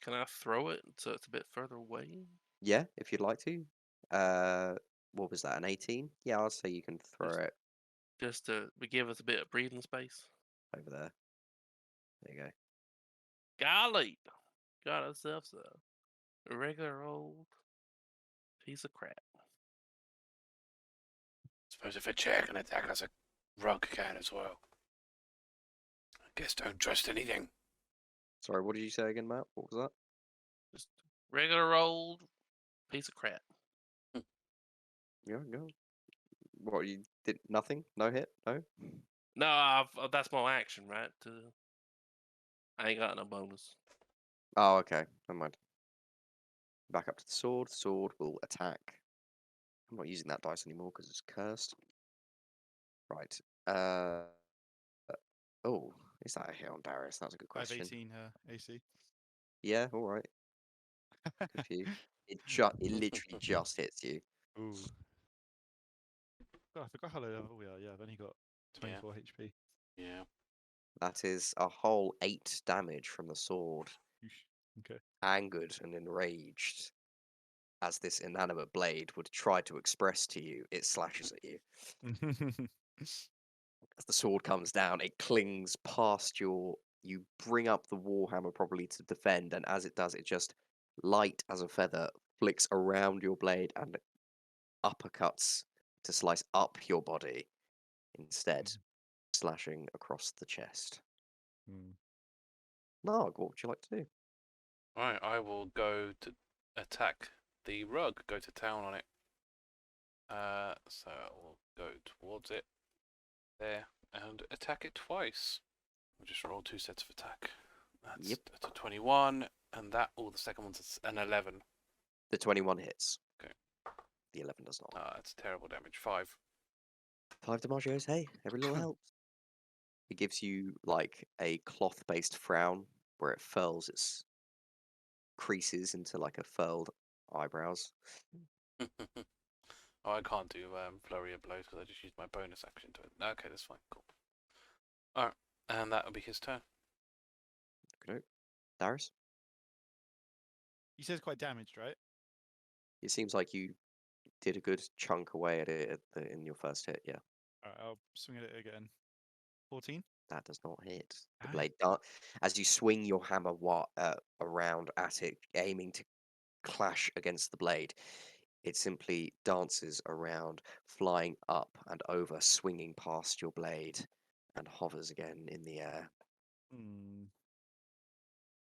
Can I throw it so it's a bit further away? Yeah, if you'd like to. What was that? An 18? Yeah, I'll say you can throw it Just to give us a bit of breathing space. over there. There you go. Golly, got ourselves a regular old piece of crap. Suppose if a chair can attack us, a rug can as well. I guess don't trust anything. Sorry, what did you say again, Matt? What was that? Just regular old piece of crap. Yeah, go. What, you did nothing? No hit? No? No, that's my action, right? I ain't got no bonus. Oh, okay. Never mind. Back up to the sword. The sword will attack. I'm not using that dice anymore because it's cursed. Right. Oh, is that a hit on Darius? That's a good I have question. 18 AC. Yeah, all right. Good for you. It literally just hits you. Ooh. God, I forgot how low level we are. Yeah, I've only got 24 HP. Yeah. That is a whole 8 damage from the sword. Okay. Angered and enraged, as this inanimate blade would try to express to you, it slashes at you. As the sword comes down, it clings past your. You bring up the warhammer probably to defend, and as it does, it just light as a feather flicks around your blade and uppercuts to slice up your body instead, slashing across the chest. Gnarg, what would you like to do? Right, I will go to attack the rug. Go to town on it. So I will go towards it there and attack it twice. We'll just roll 2 sets of attack. That's a 21, and the second one's an 11. The 21 hits. Okay. The 11 does not. That's terrible damage. 5. 5 DiMaggio's, hey, every little helps. It gives you like a cloth-based frown where it furls its creases into like a furled eyebrows. Oh, I can't do flurry of blows because I just used my bonus action to it. Okay, that's fine. Cool. Alright, and that will be his turn. Okay. Darius? You said it's quite damaged, right? It seems like you did a good chunk away at it in your first hit, yeah. Alright, I'll swing at it again. 14? That does not hit. The Ah. blade as you swing your hammer around at it, aiming to clash against the blade, it simply dances around, flying up and over, swinging past your blade, and hovers again in the air.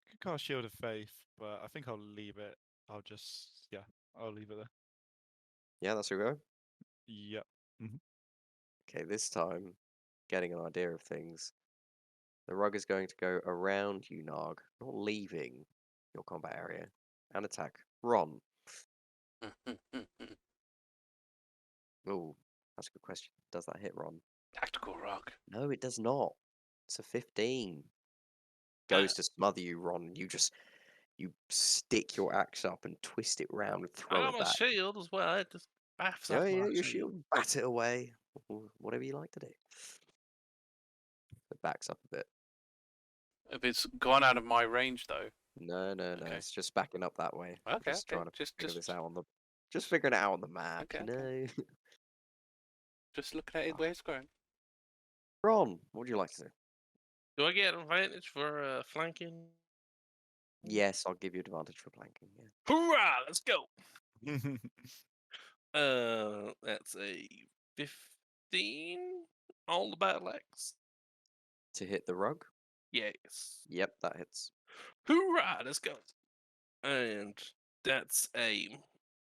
Could cast Shield of Faith, but I think I'll leave it. I'll leave it there. Yeah, that's your go? Yep. Okay, this time, getting an idea of things, the rug is going to go around you, Gnarg, not leaving, your combat area and attack Ron. Oh, that's a good question. Does that hit Ron? Tactical rock. No, it does not. It's a 15. Goes to smother you, Ron. You stick your axe up and twist it round and I throw got it my back. shield as well. It just bats Yeah, off yeah, my your shield. shield, bat it away. Whatever you like to do. It backs up a bit. If it's gone out of my range, though. No. Okay. It's just backing up that way. Okay. Just Okay. trying to figure Just this out on the. Just figuring it out on the map, Okay, you know. just looking at it where it's going. Ron, what would you like to do? Do I get advantage for flanking? Yes, I'll give you advantage for planking. Yeah. Hoorah! Let's go. That's a 15 on the battle axe. To hit the rug. Yes. Yep, that hits. Hoorah! Let's go. And that's a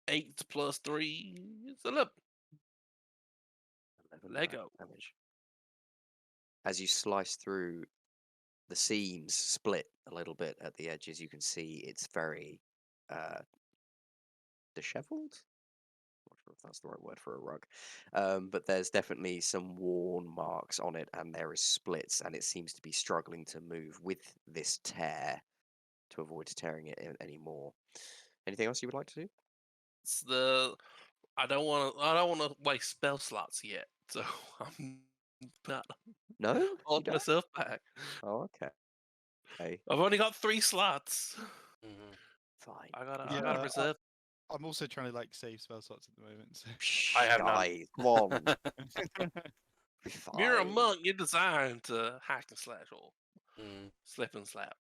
8 plus 3. It's 11. 11 Lego. damage. As you slice through, the seams split a little bit at the edges. You can see it's very disheveled. Not sure if that's the right word for a rug, but there's definitely some worn marks on it, and there is splits, and it seems to be struggling to move with this tear to avoid tearing it anymore. Anything else you would like to do? It's the I don't want to waste spell slots yet, so I'm not No, you holding don't. myself back. Oh, okay. Okay, I've only got 3 slots. Mm-hmm. fine. I gotta Yeah, reserve. I'm also trying to like save spell slots at the moment. So. I have none. Guys, come on. Be You're a fine. monk. You're designed to hack and slash or Mm. slip and slap.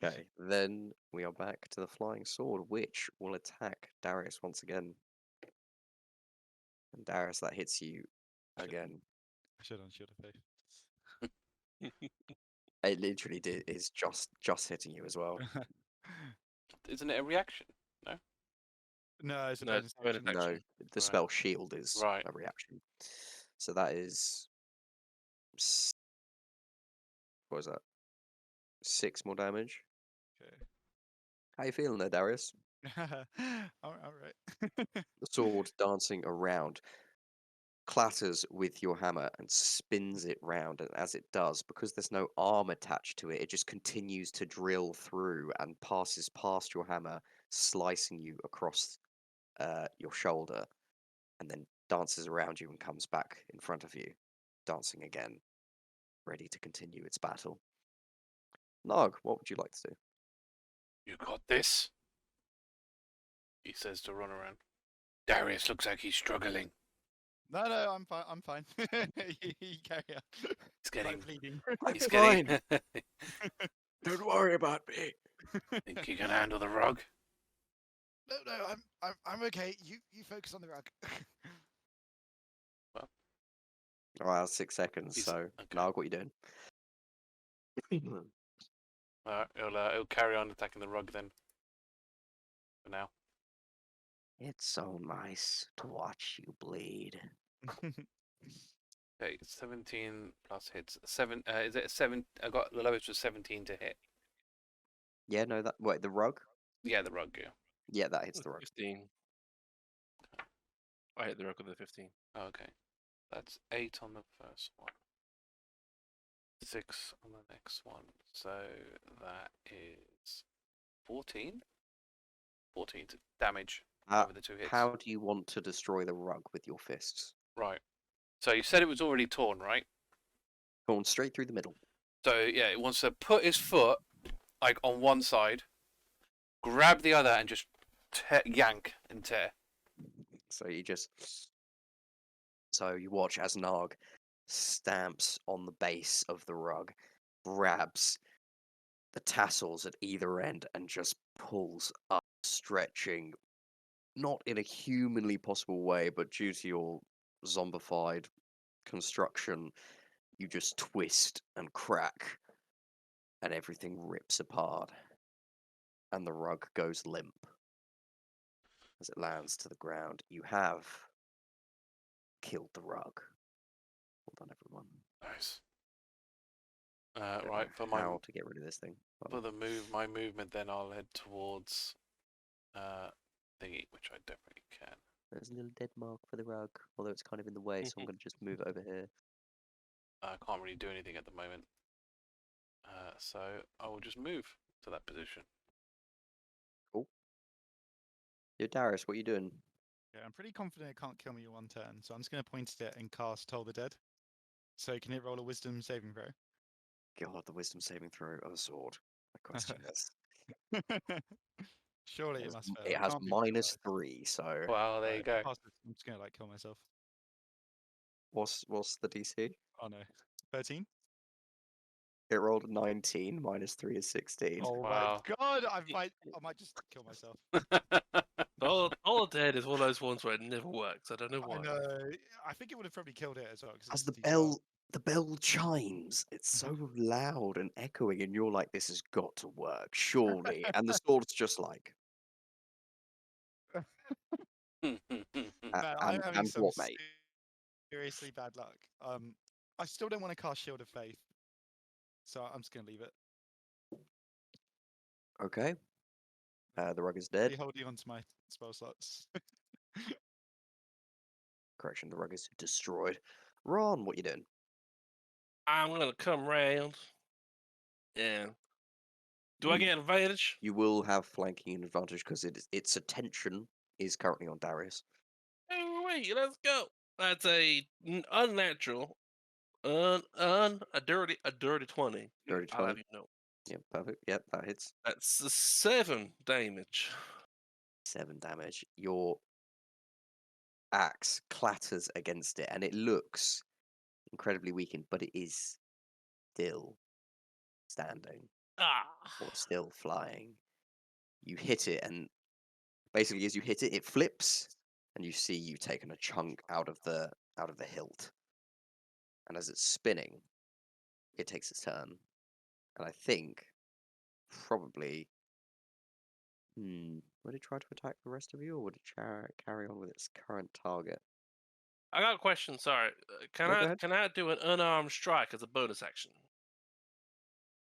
Okay, then we are back to the flying sword, which will attack Darius once again. And Darius, that hits you again. I should on Shield of Faith. It literally is just hitting you as well. Isn't it a reaction? No. No, it's a No, bonus it's bonus action. No, action. the Right. spell shield is Right. a reaction. So that is what is that? 6 more damage. Okay. How you feeling there, Darius? All right. The sword dancing around clatters with your hammer and spins it round, and as it does, because there's no arm attached to it, it just continues to drill through and passes past your hammer, slicing you across your shoulder, and then dances around you and comes back in front of you, dancing again, ready to continue its battle. Gnarg, what would you like to do? You got this. He says to Ronuran. Darius looks like he's struggling. No, I'm fine. I'm fine. You carry on. He's getting. Like bleeding. He's getting. Don't worry about me. Think you can handle the rug? No, I'm okay. You focus on the rug. All right, that's 6 seconds. He's- So, okay. Gnarg, what are you doing? He'll carry on attacking the rug then. For now. It's so nice to watch you bleed. Okay, 17 plus hits. Is it 7? I got the lowest was 17 to hit. Yeah, no, that wait, the rug? Yeah, the rug. Yeah. Yeah, that hits the rug. 15. I hit the rock with a 15. Okay, that's 8 on the first one. 6 on the next one. So that is 14. 14 damage over the 2 hits. How do you want to destroy the rug with your fists? Right. So you said it was already torn, right? Torn straight through the middle. So yeah, it wants to put his foot like on one side, grab the other, and just yank and tear. So you watch as Gnarg stamps on the base of the rug, grabs the tassels at either end, and just pulls up, stretching, not in a humanly possible way, but due to your zombified construction, you just twist and crack, and everything rips apart, and the rug goes limp as it lands to the ground. You have killed the rug. Well done, everyone. Nice. Don't Right, know for my how to get rid of this thing. Hold on. my movement, then I'll head towards thingy, which I definitely can. There's a little dead mark for the rug, although it's kind of in the way, so I'm going to just move it over here. I can't really do anything at the moment, so I will just move to that position. Cool. Yo, Darius, what are you doing? Yeah, I'm pretty confident it can't kill me in one turn, so I'm just going to point at it and cast Toll the Dead. So can it roll a Wisdom saving throw? God, the wisdom saving throw of a sword. I question this. Surely It it has, must fail. it has can't be very high. -3, so Well, there you Right, go. pass this. I'm just going to like kill myself. what's the DC? Oh no. 13? It rolled a 19, -3 is 16. Oh Wow. my god! I might just kill myself. All Dead is one of those ones where it never works. I don't know I why. know. I think it would have probably killed it as well. As It's the bell chimes, it's so loud and echoing, and you're like, this has got to work, surely. And the sword's just like, Man, I'm having and some what, mate? seriously bad luck. I still don't want to cast Shield of Faith, so I'm just gonna leave it. Okay. The rug is Be dead. holding on to my spell slots. Correction, the rug is destroyed. Ron, what you doing? I'm gonna come round. Yeah. Do I Hmm. get advantage? You will have flanking advantage because its attention is currently on Darius. Hey, wait, let's go. That's unnatural, a dirty 20. Dirty I'll have 20. you know. Yep, perfect. Yep, that hits. That's 7 damage. 7 damage. Your axe clatters against it, and it looks incredibly weakened, but it is still standing Ah. or still flying. You hit it, and basically, as you hit it, it flips, and you see you've taken a chunk out of the hilt. And as it's spinning, it takes its turn, and I think probably. Would it try to attack the rest of you, or would it carry on with its current target? I got a question. Sorry. Can No, go I ahead. can I do an unarmed strike as a bonus action?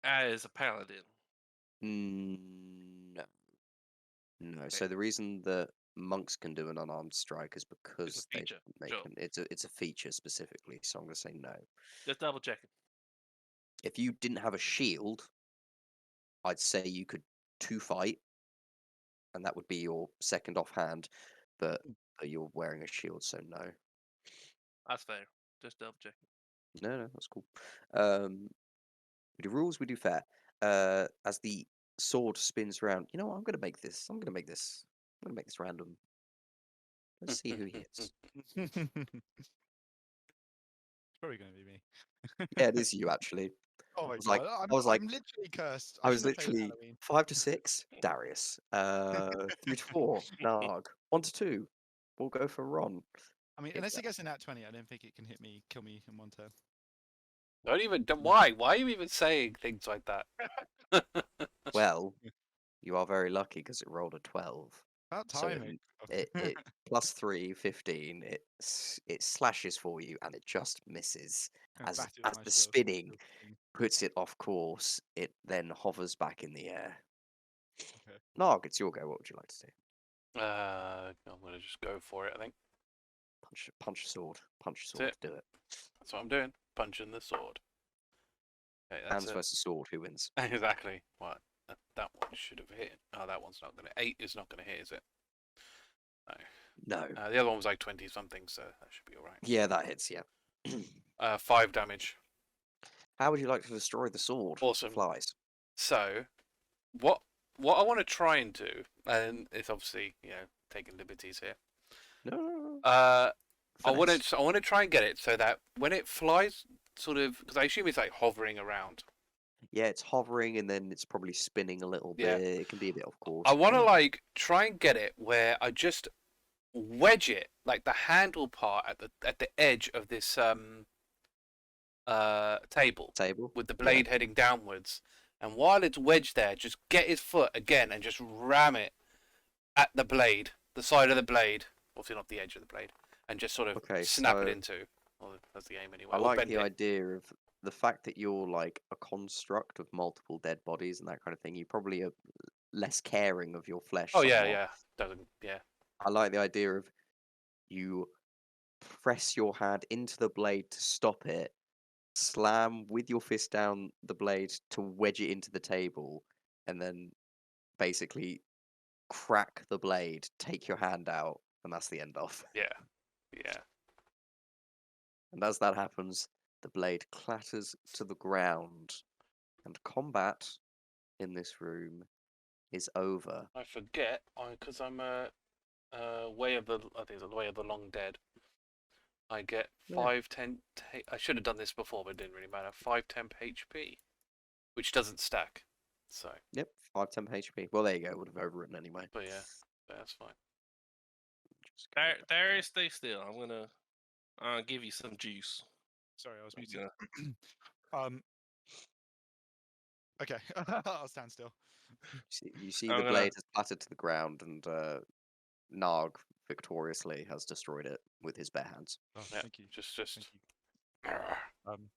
As a paladin. No. No. Okay. So the reason that monks can do an unarmed strike is It's a because feature. they Sure. can. It's a feature specifically. So I'm going to say no. Just double checking. If you didn't have a shield, I'd say you could 2-fight, and that would be your second offhand. But you're wearing a shield, so no. That's fair. Just double checking. No, that's cool. We do rules, we do fair. As the sword spins around, you know what? I'm gonna make this random. Let's see who hits. It's probably gonna be me. Yeah, it is you actually. Oh my was like- god! I was like- I'm literally cursed. I was shouldn't have played literally Halloween. 5 to 6, Darius. 3 to 4, Gnarg. 1 to 2, we'll go for Ron. I mean, Hit unless that. it gets a nat 20, I don't think it can kill me in one turn. Don't even. Why? Why are you even saying things like that? Well, you are very lucky because it rolled a 12. About So time. it +3, 15. It slashes for you, and it just misses. As the spinning puts it off course, it then hovers back in the air. Okay. Gnarg, it's your go. What would you like to do? I'm gonna just go for it. I think Punch a sword. Punch a That's sword. Do it. that's what I'm doing. Punching the sword. Okay, that's Hands it. versus sword. Who wins? Exactly. What? That one should have hit. Oh, that one's not gonna. 8 is not gonna hit, is it? No. The other one was like 20 something, so that should be alright. Yeah, that hits. Yeah. 5 damage. How would you like to destroy the sword? Awesome. Flies. So, what I want to try and do, and it's obviously taking liberties here. No. I want Finesse. to try and get it so that when it flies, sort of, because I assume it's like hovering around. Yeah, it's hovering and then it's probably spinning a little Yeah. bit. It can be a bit off course. I want to like try and get it where I just wedge it, like the handle part at the edge of this table with the blade heading downwards, and while it's wedged there, just get his foot again and just ram it at the blade, the side of the blade, obviously not the edge of the blade, and just sort of snap it into. Well, that's the aim anyway. I like the idea of the fact that you're like a construct of multiple dead bodies and that kind of thing, you probably are less caring of your flesh. Oh yeah, somewhat. yeah. Doesn't yeah. I like the idea of you press your hand into the blade to stop it, slam with your fist down the blade to wedge it into the table, and then basically crack the blade, take your hand out, and that's the end off. Yeah. Yeah. And as that happens, the blade clatters to the ground, and combat in this room is over. I forget because I'm way of the I think it's the way of the long dead. I get Yeah. 5/10. I should have done this before, but it didn't really matter. 5/10 HP, which doesn't stack. So, Yep, 5 temp HP. Well, there you go. Would have overwritten anyway. but yeah, that's fine. Just go back. Darius, stay still. I'm gonna give you some juice. Sorry, I was I'm muted. gonna- Okay, I'll stand still. You see I'm the gonna- blade has clattered to the ground, and Gnarg victoriously has destroyed it with his bare hands. Oh, Yeah, thank you. just. Thank you.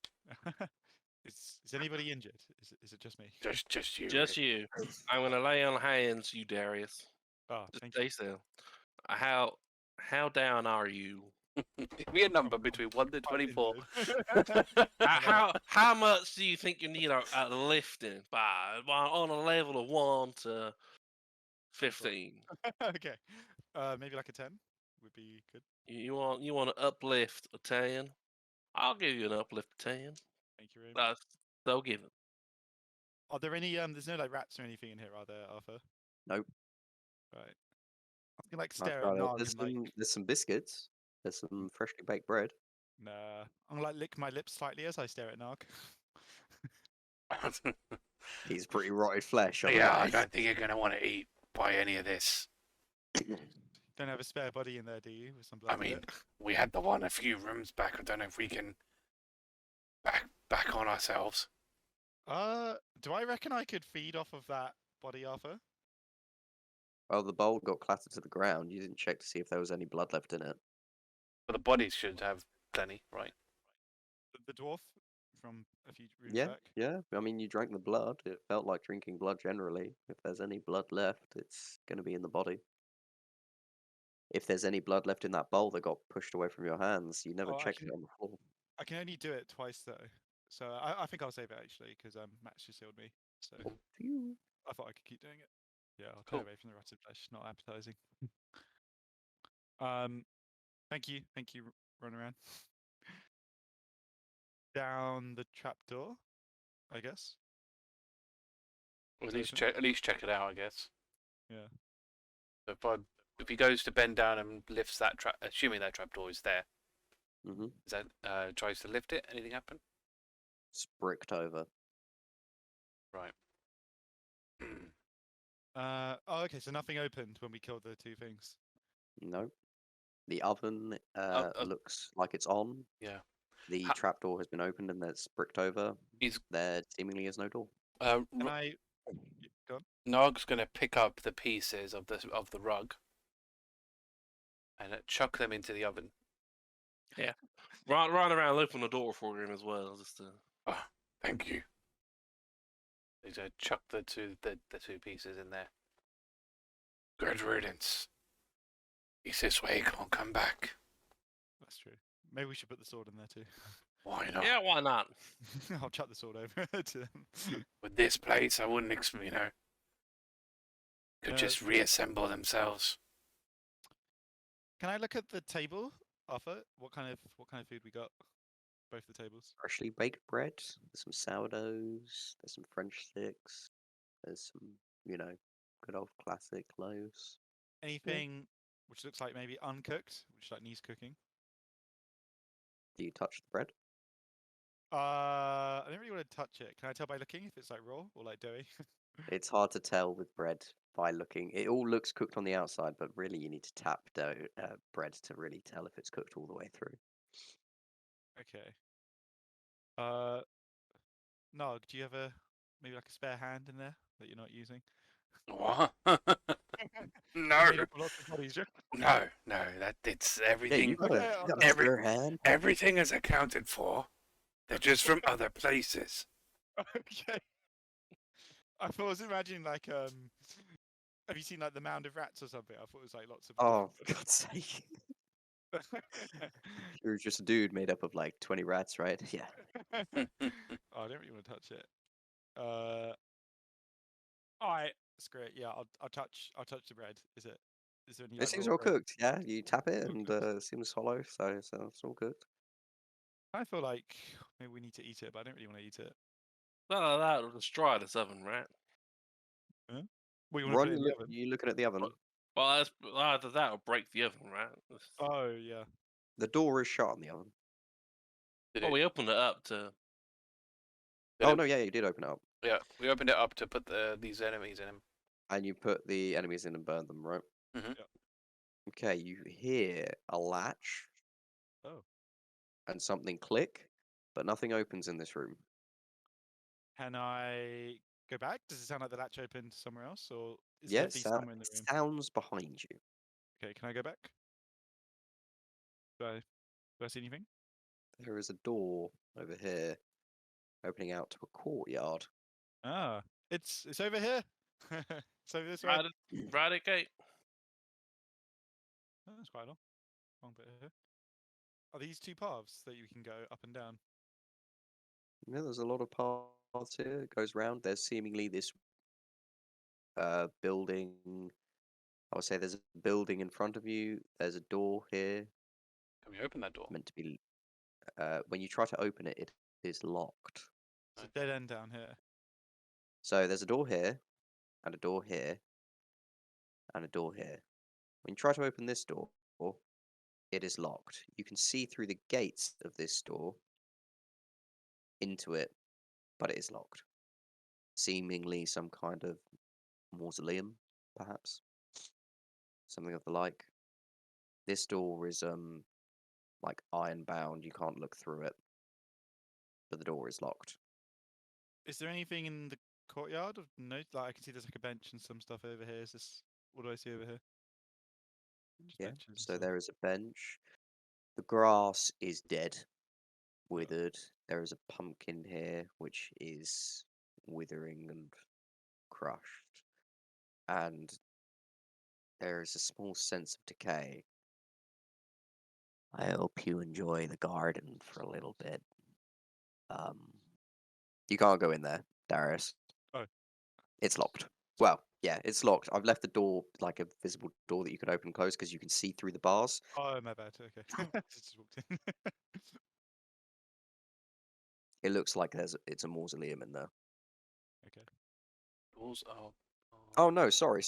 Is anybody injured? Is it just me? Just you. Just you. I'm gonna lay on hands, you Darius. Oh, Just thank stay you. still. How down are you? Give me a number between 1 to 24. How much do you think you need at lifting? By on a level of 1 to 15. Okay, maybe like a 10 would be good. You want to uplift a 10? I'll give you an uplift of 10. Thank you very much. That's so given. Are there any there's no like rats or anything in here, are there, Arthur? Nope. Right. I can like That's stare at right. Gnarg There's and like there's some biscuits. There's some freshly baked bread. nah. I'm gonna like lick my lips slightly as I stare at Gnarg. He's pretty rotted flesh. Yeah, I don't think you're gonna want to eat by any of this. Don't have a spare body in there, do you? With some blood I in mean, it? we had the one a few rooms back. I don't know if we can back on ourselves. Do I reckon I could feed off of that body, Arthur? Well, the bowl got clattered to the ground. You didn't check to see if there was any blood left in it. But the bodies should have plenty, right? The dwarf from a few rooms Yeah, back. yeah. I mean, you drank the blood. It felt like drinking blood generally. If there's any blood left, it's going to be in the body. If there's any blood left in that bowl that got pushed away from your hands, you never Oh, checked it actually- on the floor. I can only do it twice though, so I think I'll save it actually because Matt's just healed me. So Phew. I thought I could keep doing it. Yeah, I'll Cool. turn away from the rotted flesh. Not appetizing. Thank you, Ronuran. Down the trapdoor, I guess. Or So it's at least check it out, I guess. Yeah. So if he goes to bend down and lifts that trap, assuming that trapdoor is there, Mm-hmm. is that tries to lift it? Anything happen? It's bricked over. Right. Oh, okay. So nothing opened when we killed the two things. No. The oven looks like it's on. Yeah. The Ha- trapdoor has been opened and it's bricked over. He's There seemingly is no door. Can I? Go on. Nog's gonna pick up the pieces of the rug and chuck them into the oven. Run around, open the door for him as well. Just to... Thank you. He's gonna chuck the two pieces in there. Good riddance. He's this way. Can't come back. That's true. Maybe we should put the sword in there too. Why not? Yeah, why not? I'll chuck the sword over to them. With this place, I wouldn't could Uh, just reassemble themselves. Can I look at the table, Arthur? What kind of food we got? Both the tables. Freshly baked bread. There's some sourdoughs. There's some French sticks. There's some, good old classic loaves. Anything which looks like maybe uncooked, which like needs cooking. Do you touch the bread? I don't really want to touch it. Can I tell by looking if it's like raw or like doughy? It's hard to tell with bread by looking. It all looks cooked on the outside, but really you need to tap bread to really tell if it's cooked all the way through. Okay. Nog, do you have maybe like a spare hand in there that you're not using? What? Made No, up of lots of bodies, yeah? no. It's everything. got a spare hand. Everything is accounted for. They're just from other places. Okay. I thought I was imagining like have you seen like the mound of rats or something? I thought it was like lots of Oh, for God's sake. different. You're just a dude made up of like 20 rats, right? Yeah. Oh, I don't really want to touch it. Alright, screw it. Yeah, I'll touch the bread. Is there any It like seems raw all bread? cooked. Yeah, you tap it All and cooked. it seems hollow, so it's all cooked. I feel like maybe we need to eat it, but I don't really want to eat it. Well, that'll destroy this oven, right? Huh? Well, you want to Ron, put it in the oven? you looking at the oven? Well, that's, either that or break the oven, right? Oh yeah. The door is shut on the oven. Did Well, it- we opened it up to. did Oh it- no, yeah, you did open it up, Yeah, we opened it up to put these enemies in him. and you put the enemies in and burned them, right? Mhm. Yep. Okay, you hear a latch Oh. and something click, but nothing opens in this room. Can I go back? Does it sound like the latch opened somewhere else, or is there Yes, definitely someone in the room? sounds behind you. Okay, can I go back? Do I see anything? There is a door over here, opening out to a courtyard. Ah, it's over here. It's over this way. Right at gate. Oh, that's quite long. Long bit here. Are these two paths that you can go up and down? Yeah, there's a lot of paths here. It goes round. There's seemingly this building. I would say there's a building in front of you. There's a door here, Can we open that door? meant to be. When you try to open it, it is locked. It's a dead end down here. So there's a door here, and a door here, and a door here. When you try to open this door, it is locked. You can see through the gates of this door into it, but it is locked. Seemingly some kind of mausoleum, perhaps. Something of the like. This door is like iron bound. You can't look through it, but the door is locked. Is there anything in the courtyard of note? Like I can see there's like a bench and some stuff over here. Is this what do I see over here? Just Yeah. benches and So stuff. there is a bench. The grass is dead, withered. There is a pumpkin here, which is withering and crushed. And there is a small sense of decay. I hope you enjoy the garden for a little bit. You can't go in there, Darius. Oh. It's locked. Well, yeah, it's locked. I've left the door like a visible door that you can open and close because you can see through the bars. Oh, my bad. Okay. Just walked in. It looks like it's a mausoleum in there. Okay. Doors are. Oh no, sorry.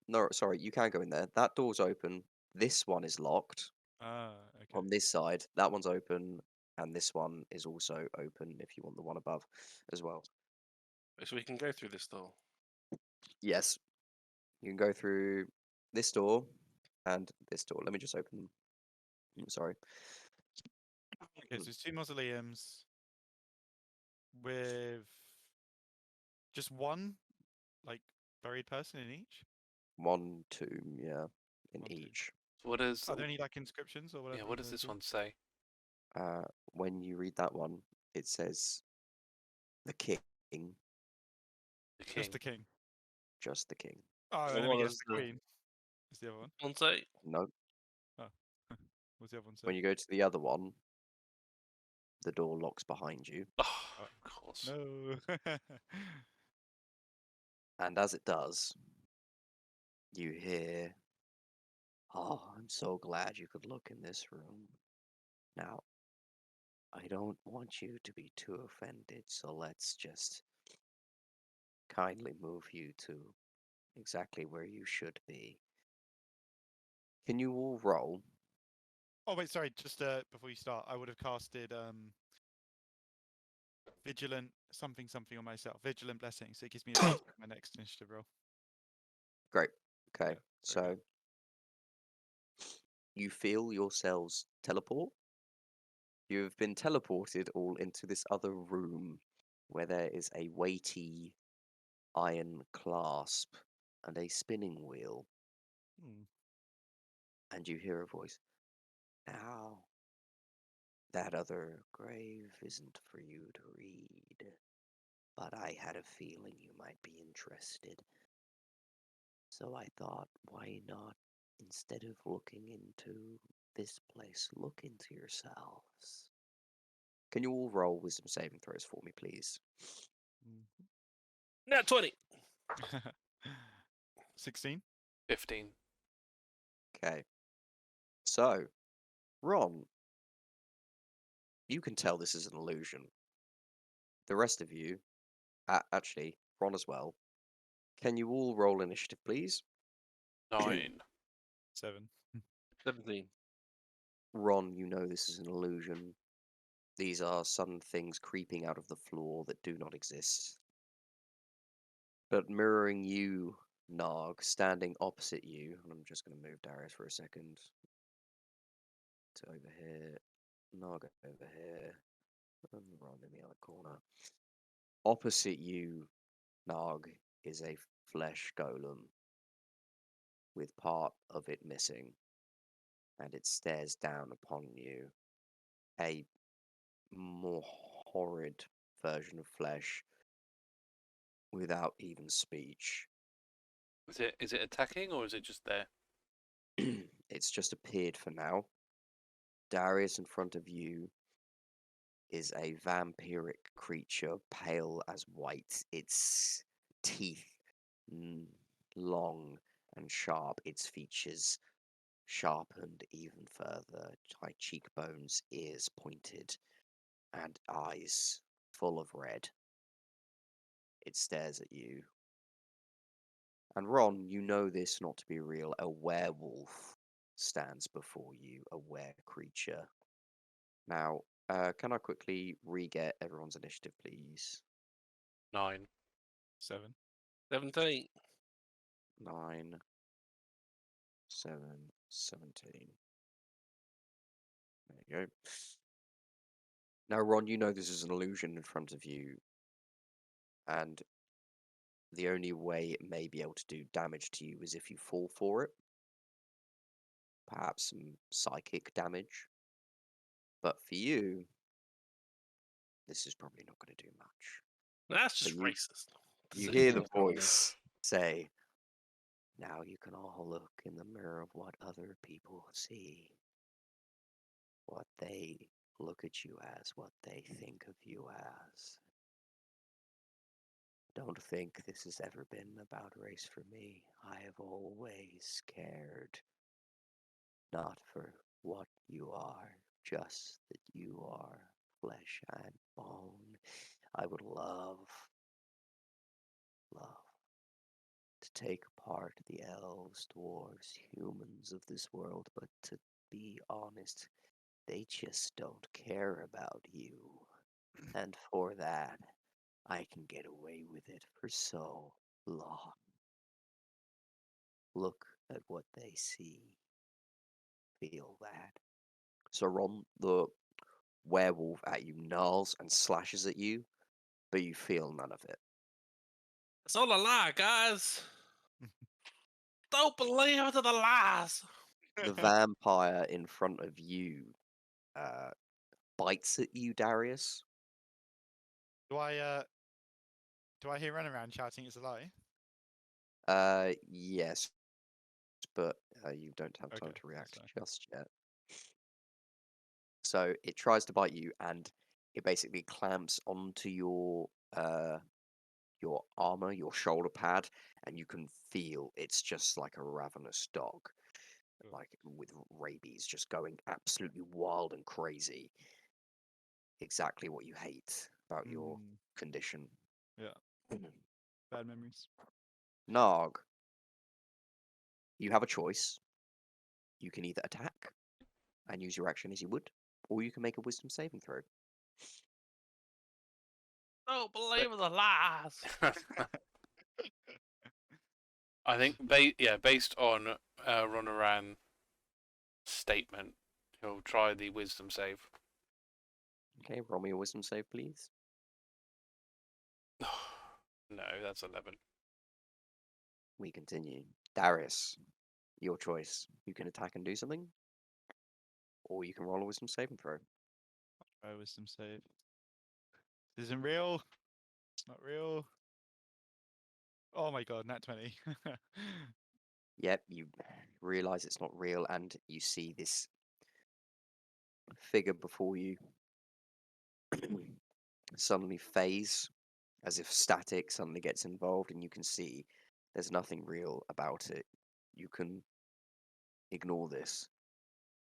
No, sorry, you can go in there. That door's open. This one is locked Ah, okay. on this side. That one's open, and this one is also open if you want the one above as well. So we can go through this door. Yes, you can go through this door and this door. Let me just open them. Sorry. Okay, so there's two mausoleums with just one, like, buried person in each. One tomb, yeah, in One tomb. each. What is? Are there any like inscriptions or whatever? Yeah. What does this one say? When you read that one, it says the king, The king. Just the king. just the king. Oh, Well, let me what guess, is the the- queen. Is the other one? One say. No, What's the other one say? when you go to the other one, the door locks behind you, Oh, of course. No. and as it does, you hear, "Oh, I'm so glad you could look in this room. Now, I don't want you to be too offended, so let's just kindly move you to exactly where you should be. Can you all roll?" Oh wait, sorry. Just before you start, I would have casted vigilant something on myself. Vigilant blessing, so it gives me advantage on my next initiative roll. Great. Okay, Yeah, so you feel yourselves teleport. You have been teleported all into this other room where there is a weighty iron clasp and a spinning wheel, Hmm. and you hear a voice. Now, That other grave isn't for you to read, but I had a feeling you might be interested. So I thought, why not, instead of looking into this place, look into yourselves. Can you all roll wisdom saving throws for me, please? Nat 20. 16. 15. Okay. So, Ron, you can tell this is an illusion. The rest of you, actually, Ron as well, can you all roll initiative, please? 9. 7. 17. Ron, you know this is an illusion. These are sudden things creeping out of the floor that do not exist. But mirroring you, Gnarg, standing opposite you, and I'm just going to move Darius for a second to over here, Gnarg over here, and Ron in the other corner. Opposite you, Gnarg, is a flesh golem with part of it missing, and it stares down upon you. A more horrid version of flesh without even speech. Is it attacking or is it just there? It's just appeared for now. Darius in front of you is a vampiric creature, pale as white. Its teeth long and sharp, its features sharpened even further, high cheekbones, ears pointed, and eyes full of red. It stares at you. And Ron, you know this not to be real. A werewolf stands before you, a were creature. Now, can I quickly re-get everyone's initiative, please? 9. 7. 17. 9, 7, 17. There you go. Now, Ron, you know this is an illusion in front of you, and the only way it may be able to do damage to you is if you fall for it. Perhaps some psychic damage. But for you, this is probably not going to do much. That's But just you, racist. you Say hear the things like that. voice say, now you can all look in the mirror of what other people see. What they look at you as, what they think of you as. Don't think this has ever been about race for me. I have always cared. Not for what you are, just that you are flesh and bone. I would love to take apart the elves, dwarves, humans of this world, but to be honest, they just don't care about you. And for that, I can get away with it for so long. Look at what they see. Feel that. So Ron, the werewolf at you gnarls and slashes at you, but you feel none of it. It's all a lie, guys. Don't believe the lies. The vampire in front of you bites at you, Darius. Do I hear Ronuran shouting it's a lie? Yes, but you don't have time Okay, to react fine. just yet. So it tries to bite you, and it basically clamps onto your armor, your shoulder pad, and you can feel it's just like a ravenous dog, Cool. like with rabies, just going absolutely wild and crazy. Exactly what you hate about your condition. Yeah. Bad memories. Gnarg, you have a choice. You can either attack and use your action as you would, or you can make a wisdom saving throw. Don't believe the lies. I think, based on Ronuran statement, he'll try the wisdom save. Okay, roll me a wisdom save, please. No, that's 11. We continue. Darius, your choice. You can attack and do something, or you can roll a wisdom saving throw. Wisdom save. This isn't real. It's not real. Oh my god, nat 20. Yep, you realize it's not real, and you see this figure before you suddenly phase, as if static suddenly gets involved, and you can see there's nothing real about it. You can ignore this.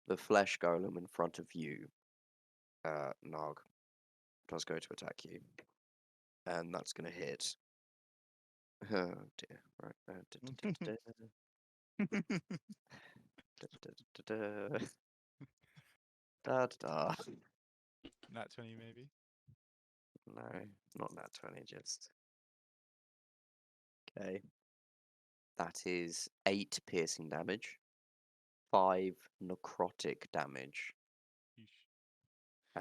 The flesh golem in front of you, Gnarg, does go to attack you, and that's going to hit. Oh dear. Right. Da. Nat 20 maybe. No, not nat 20, just. Okay. That is 8 piercing damage, 5 necrotic damage, Yeesh.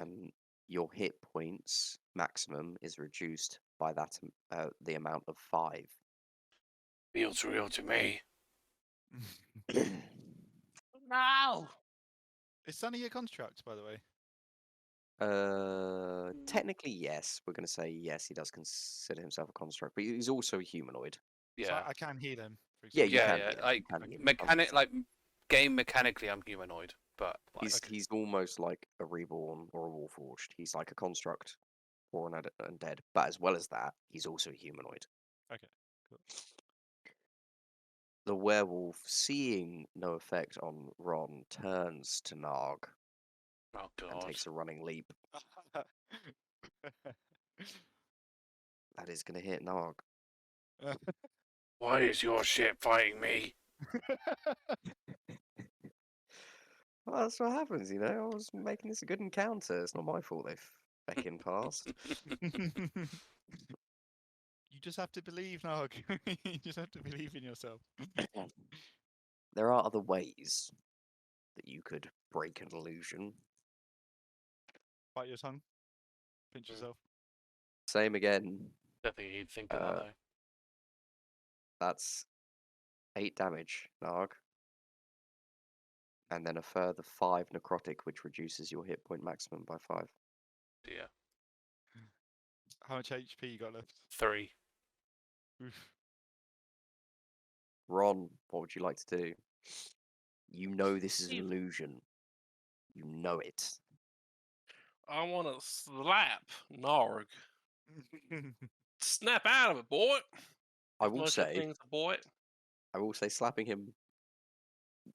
and your hit points maximum is reduced by that the amount of 5. Feels real to me. No. Is Sunny a construct, by the way? Technically, yes. We're going to say yes. He does consider himself a construct, but he's also a humanoid. So Yeah. I can heal him. For Yeah, example. you Yeah, can yeah. heal him, Like you can heal him, mechanic, 100%. like game mechanically, I'm humanoid, but like, He's almost like a reborn or a warforged. He's like a construct or an undead, but as well as that, he's also a humanoid. Okay, cool. The werewolf, seeing no effect on Ron, turns to Gnarg oh and god. takes a running leap. That is going to hit Gnarg. Why is your ship fighting me? Well, that's what happens, you know. I was making this a good encounter. It's not my fault they've beckoned past. You just have to believe, Nog. You just have to believe in yourself. There are other ways that you could break an illusion. Bite your tongue. Pinch Mm. yourself. Same again. Don't think he'd think of that though. That's 8 damage, Narg. And then a further 5 necrotic, which reduces your hit point maximum by 5. Dear. How much HP you got left? 3. Oof. Ron, what would you like to do? You know this is an Evil. illusion. You know it. I want to slap Gnarg. Snap out of it, boy. I As will much as say, things a boy. slapping him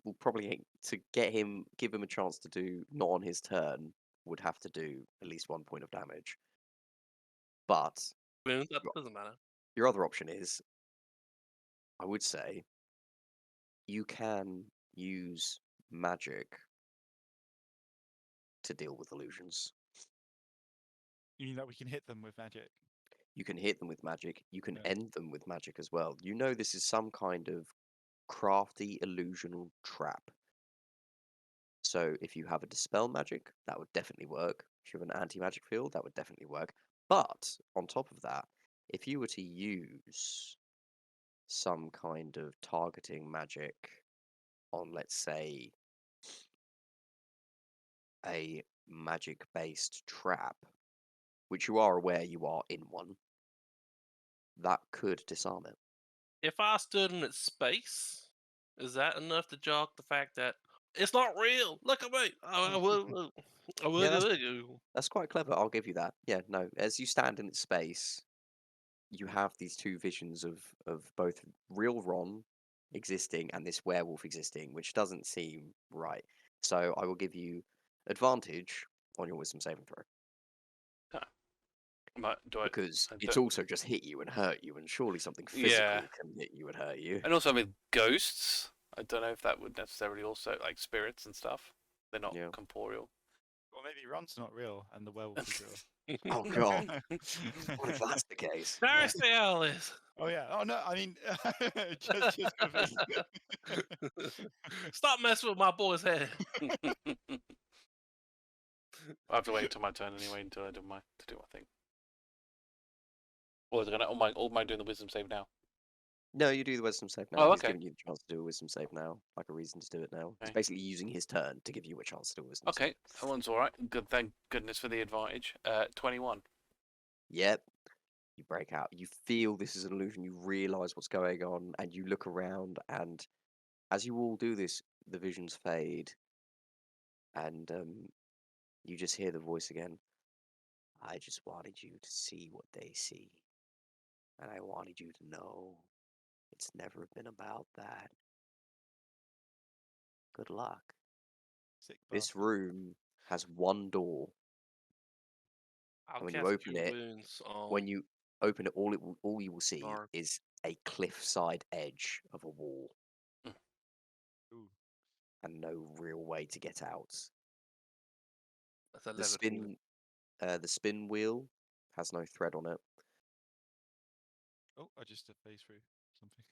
will probably to give him a chance to do not on his turn would have to do at least 1 point of damage. But That doesn't matter. your other option is, I would say, you can use magic to deal with illusions. You mean that we can hit them with magic? You can hit them with magic. You can Yeah. end them with magic as well. You know this is some kind of crafty illusional trap. So if you have a dispel magic, that would definitely work. If you have an anti-magic field, that would definitely work. But on top of that, if you were to use some kind of targeting magic on, let's say, a magic-based trap, which you are aware you are in one, that could disarm it. If I stood in its space, is that enough to jog the fact that it's not real? Look at me. I will. That's quite clever. I'll give you that. Yeah, no. As you stand in its space, you have these two visions of both real Ron existing and this werewolf existing, which doesn't seem right. So I will give you advantage on your wisdom saving throw because it's also just hit you and hurt you, and surely something physical can hit you and hurt you. And also with ghosts, I don't know if that would necessarily also like spirits and stuff. They're not corporeal. Or maybe Ron's not real and the werewolf is real. Oh god! What if that's the case? Darius the hell is. Oh yeah. Oh no. I mean, just Stop messing with my boy's head. I have to wait until my turn anyway until I do my thing. Or is it gonna? Am I doing the wisdom save now? No, you do the wisdom save now. Oh, He's okay. giving you the chance to do a wisdom save now, like a reason to do it now. He's Okay. basically using his turn to give you a chance to do a wisdom Okay, save. that one's all right. Good, thank goodness for the advantage. 21. Yep. You break out. You feel this is an illusion. You realize what's going on, and you look around. And as you all do this, the visions fade, and you just hear the voice again. I just wanted you to see what they see, and I wanted you to know it's never been about that. Good luck. Sick This bastard. room has one door. I'll And when you cast open Cure it, Wounds on when you open it, all you will see Gnarg. is a cliffside edge of a wall, Ooh. and no real way to get out. That's The 11 healing. spin wheel has no thread on it. Oh, I just phased through something.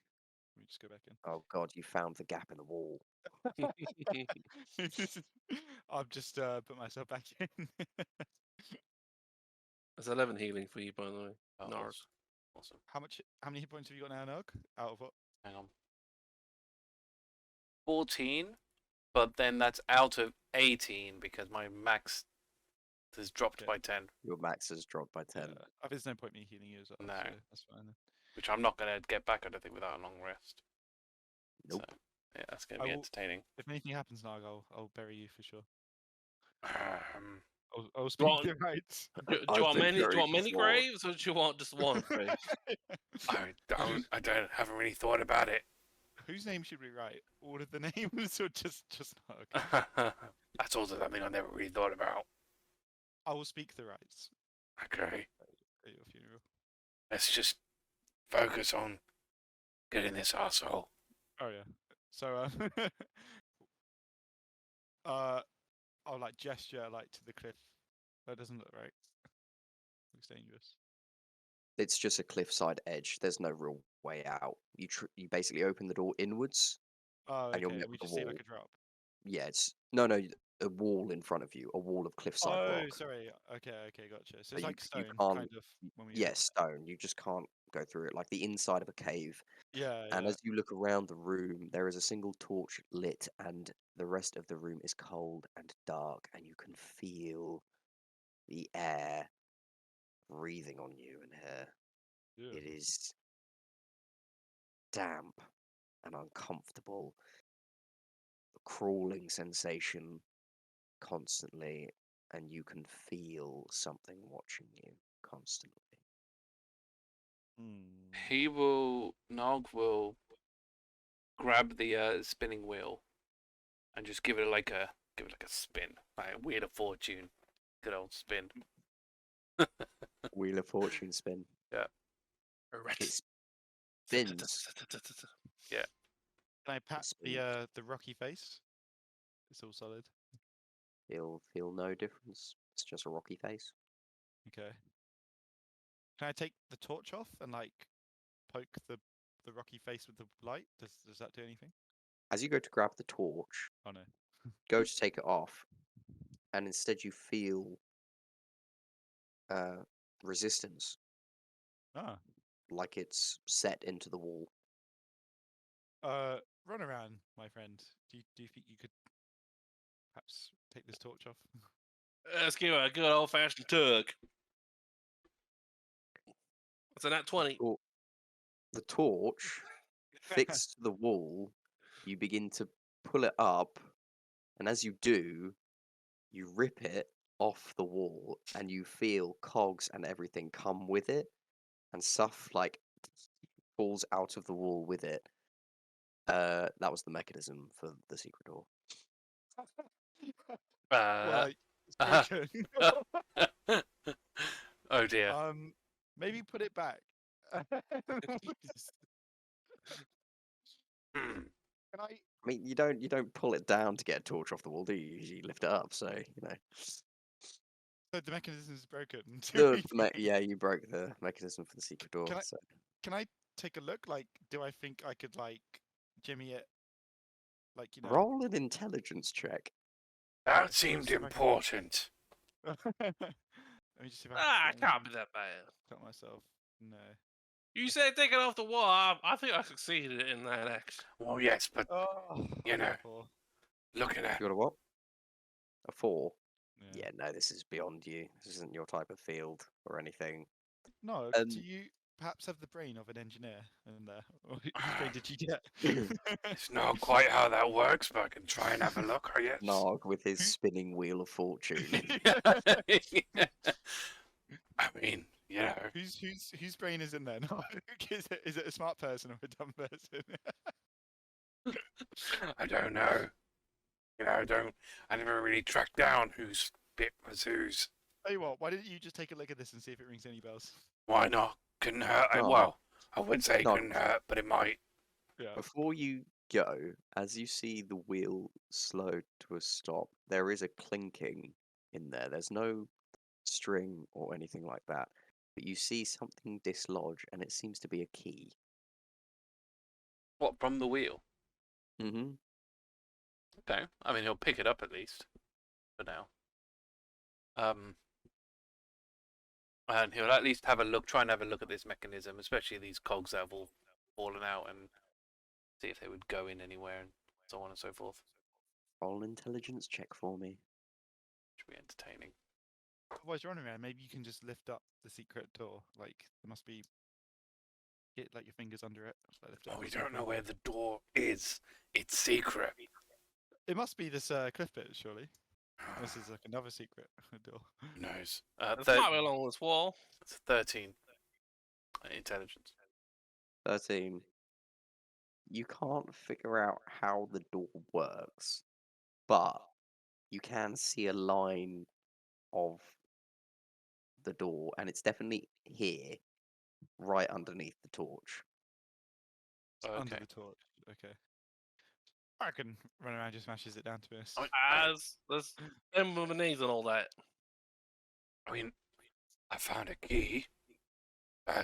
Let me just go back in. Oh god, you found the gap in the wall. I've just put myself back in. That's 11 healing for you, by the way. Oh, Gnarg. awesome. How many hit points have you got now, Nog? Out of what? Hang on. 14, but then that's out of 18 because my max has dropped Okay. by 10, Your max has dropped by 10. There's no point me healing you as well. No. So that's fine then. which I'm not going to get back, I don't think, without a long rest. Nope. So, yeah, that's going I to be will- entertaining. If anything happens, Nog, I'll bury you for sure. I'll Do speak you want- the rights. Do you I want think many? Do you Gary want many is wrong. graves, or do you want just one grave? haven't really thought about it. Whose name should we write? All of the names or just Nog? That's also something I never really thought about. I will speak the rights Okay, at your funeral. let's just focus on getting this arsehole. Oh yeah. So I'll like gesture like to the cliff. That doesn't look right. Looks dangerous. It's just a cliffside edge. There's no real way out. You basically open the door inwards. Oh, And you're okay. met We with a just see like wall. a drop. Yeah, it's no, a wall in front of you, a wall of cliffside Oh, rock. sorry. Okay, gotcha. So So it's you like stone, can't. kind of. When we Yeah, open it. stone. You just can't go through it, like the inside of a cave. Yeah, And yeah. as you look around the room, there is a single torch lit, and the rest of the room is cold and dark, and you can feel the air breathing on you in here. Yeah. It is damp and uncomfortable. A crawling sensation constantly, and you can feel something watching you constantly. Nog will grab the spinning wheel and just give it like a spin, like a Wheel of Fortune, good old spin. Wheel of Fortune spin. Yeah. It spins. Yeah. Can I pat spins. the rocky face? It's all solid. You'll feel no difference. It's just a rocky face. Okay. Can I take the torch off and like poke the rocky face with the light? Does that do anything? As you go to grab the torch, Oh no. go to take it off, and instead you feel resistance, Ah. like it's set into the wall. Ronuran, my friend. Do you think you could perhaps take this torch off? Let's give it a good old fashioned tug. What's in that 20? The torch fixed to the wall, you begin to pull it up, and as you do, you rip it off the wall, and you feel cogs and everything come with it, and stuff like falls out of the wall with it. That was the mechanism for the secret door. Well, it's broken. Oh dear. Maybe put it back. Can I? I mean, you don't pull it down to get a torch off the wall, do you? You usually lift it up, so you know. So the mechanism is broken. Yeah, you broke the mechanism for the secret door. Can I- So. Can I take a look? Like, do I think I could like jimmy it? Like, you know. Roll an intelligence check. That seemed important. Let me just see if I Ah, can it can't be that bad. cut myself. No. You said take it off the wall. I think I succeeded in that action. Well, yes, but Oh, You I got know. a 4. looking at You got a what? A 4? Yeah. Yeah, no, this is beyond you. This isn't your type of field or anything. No, Um, do you perhaps have the brain of an engineer in there? Or whose brain did you get? it's not quite how that works, but I can try and have a look, I guess. Gnarg with his spinning wheel of fortune. I mean, you know, Whose brain is in there? No, is it a smart person or a dumb person? I don't know. You know, I never really tracked down whose bit was whose. Tell you what, why didn't you just take a look at this and see if it rings any bells? Why not? Couldn't hurt. No. Well, I would say No. couldn't hurt, but it might. Yeah. Before you go, as you see the wheel slow to a stop, there is a clinking in there. There's no string or anything like that. But you see something dislodge, and it seems to be a key. What, from the wheel? Mm-hmm. Okay. I mean, he'll pick it up at least. For now. And he'll at least have a look, try and have a look at this mechanism, especially these cogs that have all fallen out, and see if they would go in anywhere, and so on and so forth. Roll an intelligence check for me. Should be entertaining. Otherwise, you're on around. Maybe you can just lift up the secret door. Like there must be. Get like your fingers under it. Like, lift it Oh, up we or don't know something. where the door is. It's secret. It must be this cliff bit, surely. This is like another secret door. Who knows? It's not along this wall. It's 13. Intelligence. 13. You can't figure out how the door works, but you can see a line of the door, and it's definitely here, right underneath the torch. Under Okay. the torch. Okay. I can run around, just smashes it down to this. Let's emblem and knees and all that. I mean, I found a key.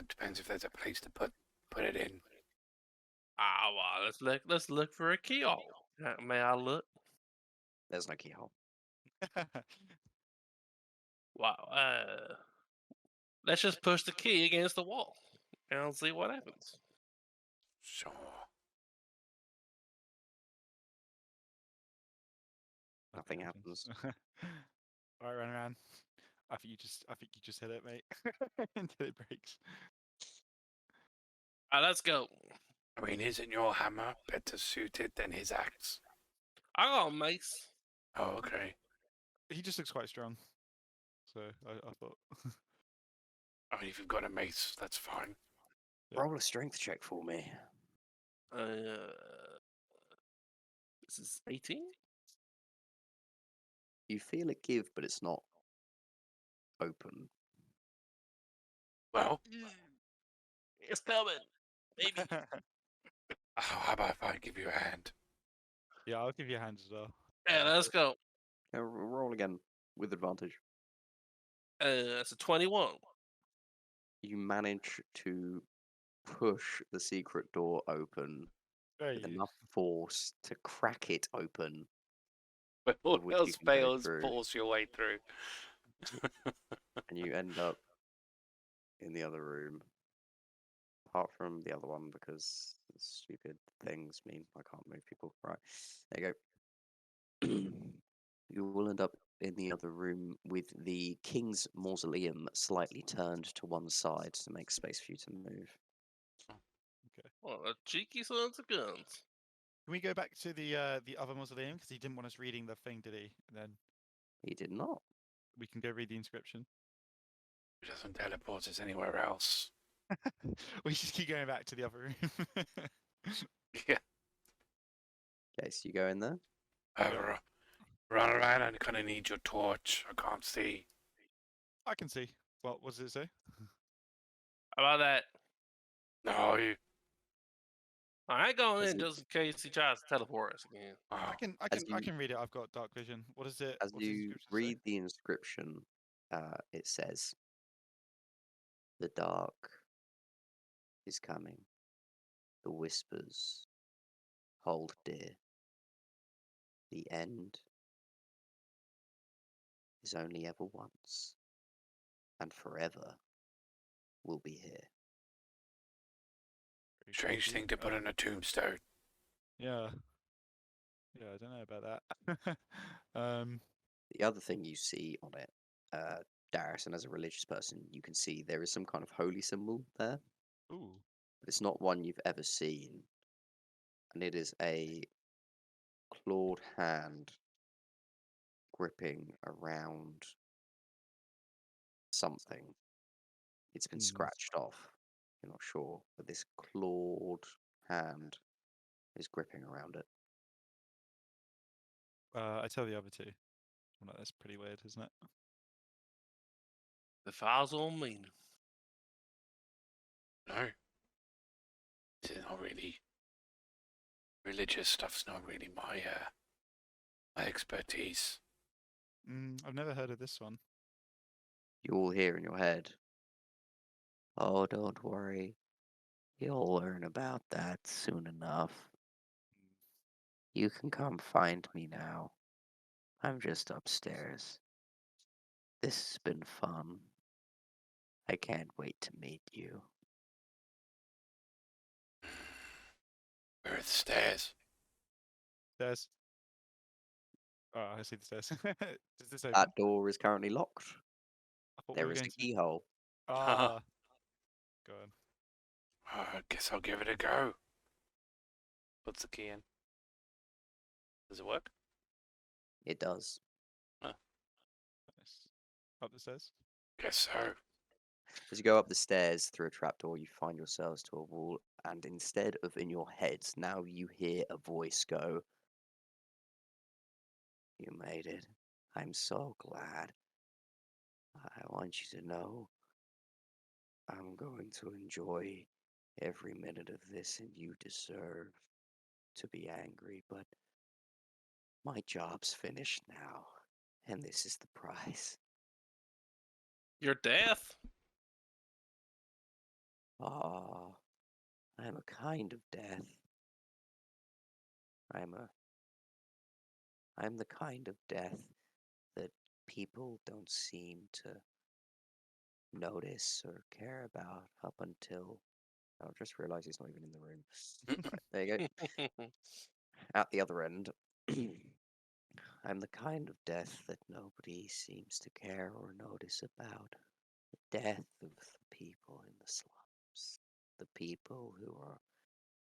Depends if there's a place to put it in. Well, let's look for a keyhole. May I look? There's no keyhole. Wow. Let's just push the key against the wall and see what happens. Sure. Nothing happens. All right, run around. I think you just hit it, mate, until it breaks. Let's go. I mean, isn't your hammer better suited than his axe? I got a mace. Oh, okay. He just looks quite strong, so I thought. I mean, if you've got a mace, that's fine. Yeah. Roll a strength check for me. This is 18. You feel it give, but it's not open. Well, It's coming. Maybe. how about if I give you a hand? Yeah, I'll give you a hand as well. Yeah, let's go. Roll again with advantage. That's a 21. You manage to push the secret door open Very with easy. enough force to crack it open. But all Of which you else can go fails, through. force your way through. And you end up in the other room. Apart from the other one, because stupid things mean I can't move people. Right, there you go. You will end up in the other room with the King's Mausoleum slightly turned to one side to make space for you to move. Okay. Well, a cheeky sons of guns. Can we go back to the other mausoleum because he didn't want us reading the thing, did he? And then He did not. we can go read the inscription. It doesn't teleport us anywhere else. We just keep going back to the other room. Yeah. Okay, so you go in there. Run around, I kind of need your torch. I can't see. I can see. What does it say? How about that? No, you. I ain't going As in you- just in case he tries to teleport us again. Oh, I can read it. I've got dark vision. What is it? As What does the you inscription say? read the inscription, it says, "The dark is coming. The whispers hold dear. The end is only ever once, and forever will be here." Very Strange creepy. thing to put on a tombstone. Yeah. Yeah, I don't know about that. The other thing you see on it, Darius, and as a religious person, you can see there is some kind of holy symbol there, Ooh. but it's not one you've ever seen, and it is a clawed hand gripping around something. It's been Hmm. scratched off. You're not sure, but this clawed hand is gripping around it. I tell the other two. Well, no, that's pretty weird, isn't it? The files on me. No. This is not really religious stuff's not really my expertise. I've never heard of this one. You all hear in your head, "Oh, don't worry. You'll learn about that soon enough. You can come find me now. I'm just upstairs. This has been fun. I can't wait to meet you." Where are the stairs? Stairs. Oh, I see the stairs. Does this open? That door is currently locked. I thought we There were is going a to. keyhole. Ah. Go on. I guess I'll give it a go. Puts the key in. Does it work? It does. Nice. Up the stairs. Guess so. As you go up the stairs through a trapdoor, you find yourselves to a wall, and instead of in your heads, now you hear a voice go, "You made it. I'm so glad. I want you to know I'm going to enjoy every minute of this, and you deserve to be angry, but my job's finished now, and this is the price." Your death? Ah, I'm a kind of death. I'm a I'm the kind of death that people don't seem to notice or care about up until I just realised he's not even in the room. Right, there you go. At the other end, I'm the kind of death that nobody seems to care or notice about. The death of the people in the slums. The people who are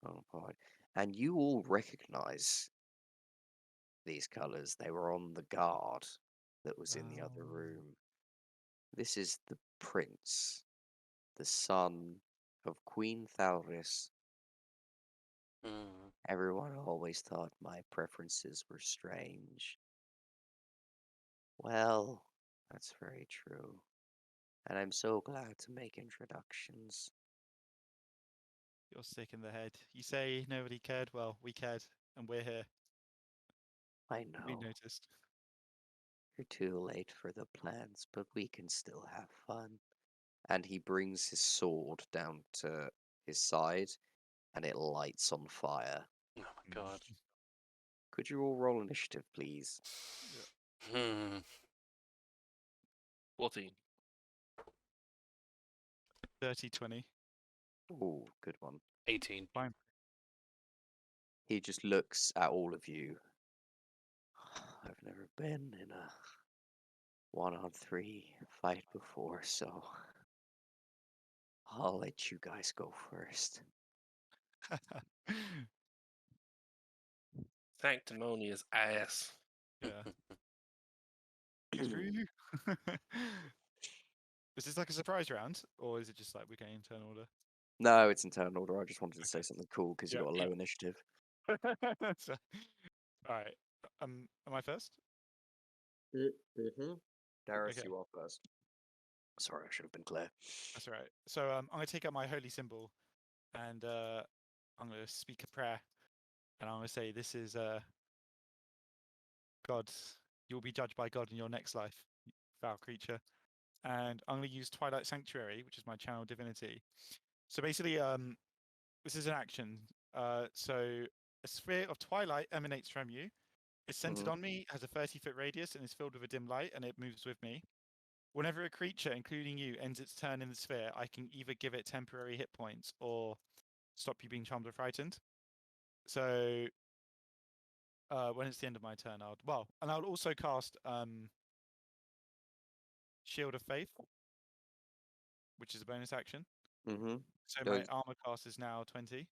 on point. And you all recognise these colours. They were on the guard that was in the other room. This is the prince, the son of Queen Thalris. Mm. Everyone always thought my preferences were strange. Well, that's very true. And I'm so glad to make introductions. You're sick in the head. You say nobody cared. Well, we cared, and we're here. I We know. noticed. You're too late for the plans, but we can still have fun. And he brings his sword down to his side, and it lights on fire. Oh my god. Could you all roll initiative, please? Hmm. 14. 30-20. Ooh, good one. 18. Fine. He just looks at all of you. I've never been in a 1-on-3 fight before, so I'll let you guys go first. Sanctimonious ass. Yeah. Screw you. Is this like a surprise round, or is it just like we're going in turn order? No, it's in turn order. I just wanted to say Okay. something cool because you Yeah. got a low initiative. So, all right. Am I first? Mm-hmm. Darius, Okay. you are first. Sorry, I should have been clear. That's all right. So I'm gonna take out my holy symbol, and I'm gonna speak a prayer, and I'm gonna say, "This is God. You'll be judged by God in your next life, foul creature." And I'm gonna use Twilight Sanctuary, which is my channel divinity. So basically, this is an action. So a sphere of twilight emanates from you. It's centered on me, has a 30-foot radius, and is filled with a dim light, and it moves with me. Whenever a creature, including you, ends its turn in the sphere, I can either give it temporary hit points or stop you being charmed or frightened. So when it's the end of my turn, I'll also cast Shield of Faith, which is a bonus action. Mm-hmm. So my armor class is now 20.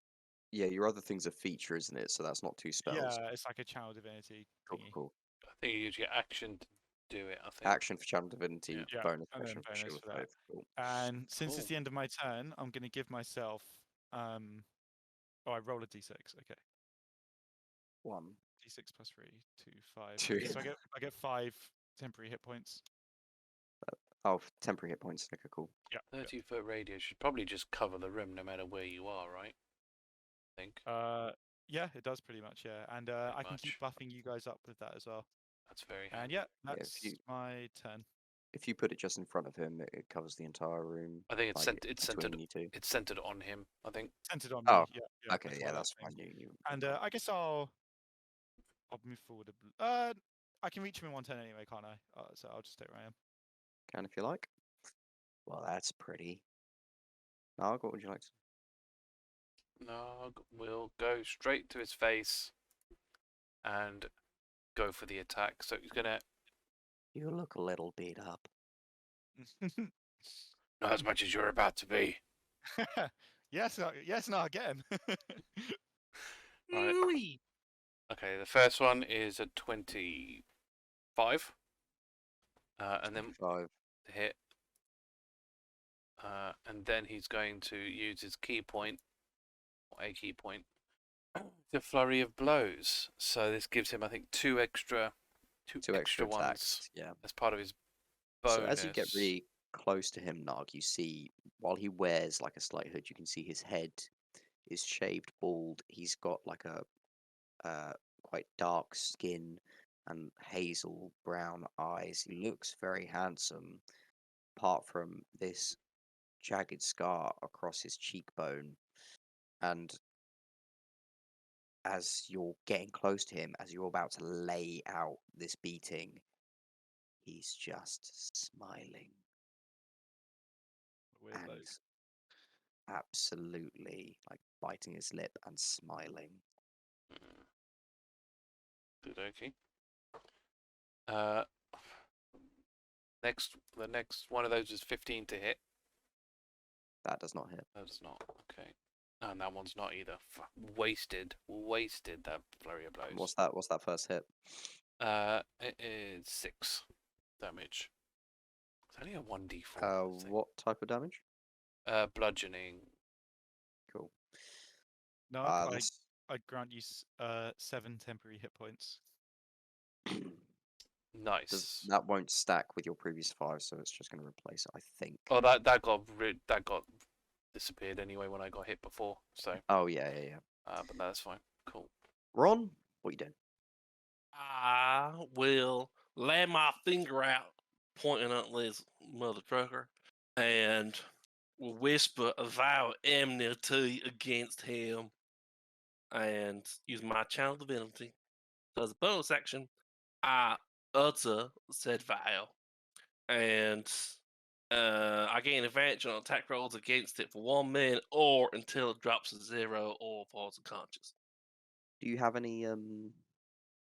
Yeah, your other thing's a feature, isn't it? So that's not 2 spells. Yeah, it's like a channel divinity Cool, thingy. cool. I think you use your action to do it. I think. Action for Channel Divinity, Yeah, bonus and then action for bonus Shield for of that. Faith. Cool. And since it's Cool. the end of my turn, I'm going to give myself. I roll a d6. Okay. 1. D6 plus 3, 2, 5. 2. Okay, so I get 5 temporary hit points. Oh, temporary hit points. Okay, cool. Yeah. 30-foot radius should probably just cover the room no matter where you are, right? I think. Yeah, it does pretty much. Yeah, and I can keep much. buffing you guys up with that as well. That's very And handy. yeah, Yeah, that's my turn. If you put it just in front of him, it covers the entire room. I think it's like, it's between centered. you two. It's centered on him. I think. Centered on me. Oh, Yeah. Okay, yeah, why that's that fine. thing. You And I guess I'll move forward. I can reach him in 1 turn anyway, can't I? So I'll just stay where I am. can if you like. Well, that's pretty. Gnarg, what would you like to? Gnarg will go straight to his face and go for the attack. So he's gonna. You look a little beat up. Not as much as you're about to be. yes, no, I get him. Right. Okay, the first one is a 25. And then 5. hit. And then he's going to use his key point, or a key point, the flurry of blows. So this gives him, I think, two extra ones attacks. Yeah. as part of his bonus. So as you get really close to him, Gnarg, you see while he wears like a slight hood, you can see his head is shaved bald. He's got like a quite dark skin and hazel brown eyes. He looks very handsome, apart from this jagged scar across his cheekbone. And as you're getting close to him, as you're about to lay out this beating, he's just smiling. Weird and bloke. absolutely like biting his lip and smiling. Good, okay. The next one of those is 15 to hit. That does not hit. That's not okay. And that one's not either. Wasted that flurry of blows. What's that first hit? It is 6 damage. It's only a 1d4. What type of damage? Bludgeoning. Cool. No, I grant you 7 temporary hit points. Nice. That won't stack with your previous 5, so it's just going to replace it, I think. Oh, that got disappeared anyway when I got hit before. So. Oh yeah. But that's fine. Cool. Ron, what are you doing? I will lay my finger out, pointing at this mother trucker, and will whisper a vow of enmity against him, and use my channel divinity. So as a bonus action, I utter said vow, and I gain advantage on attack rolls against it for 1 minute or until it drops to 0 or falls unconscious. Do you have any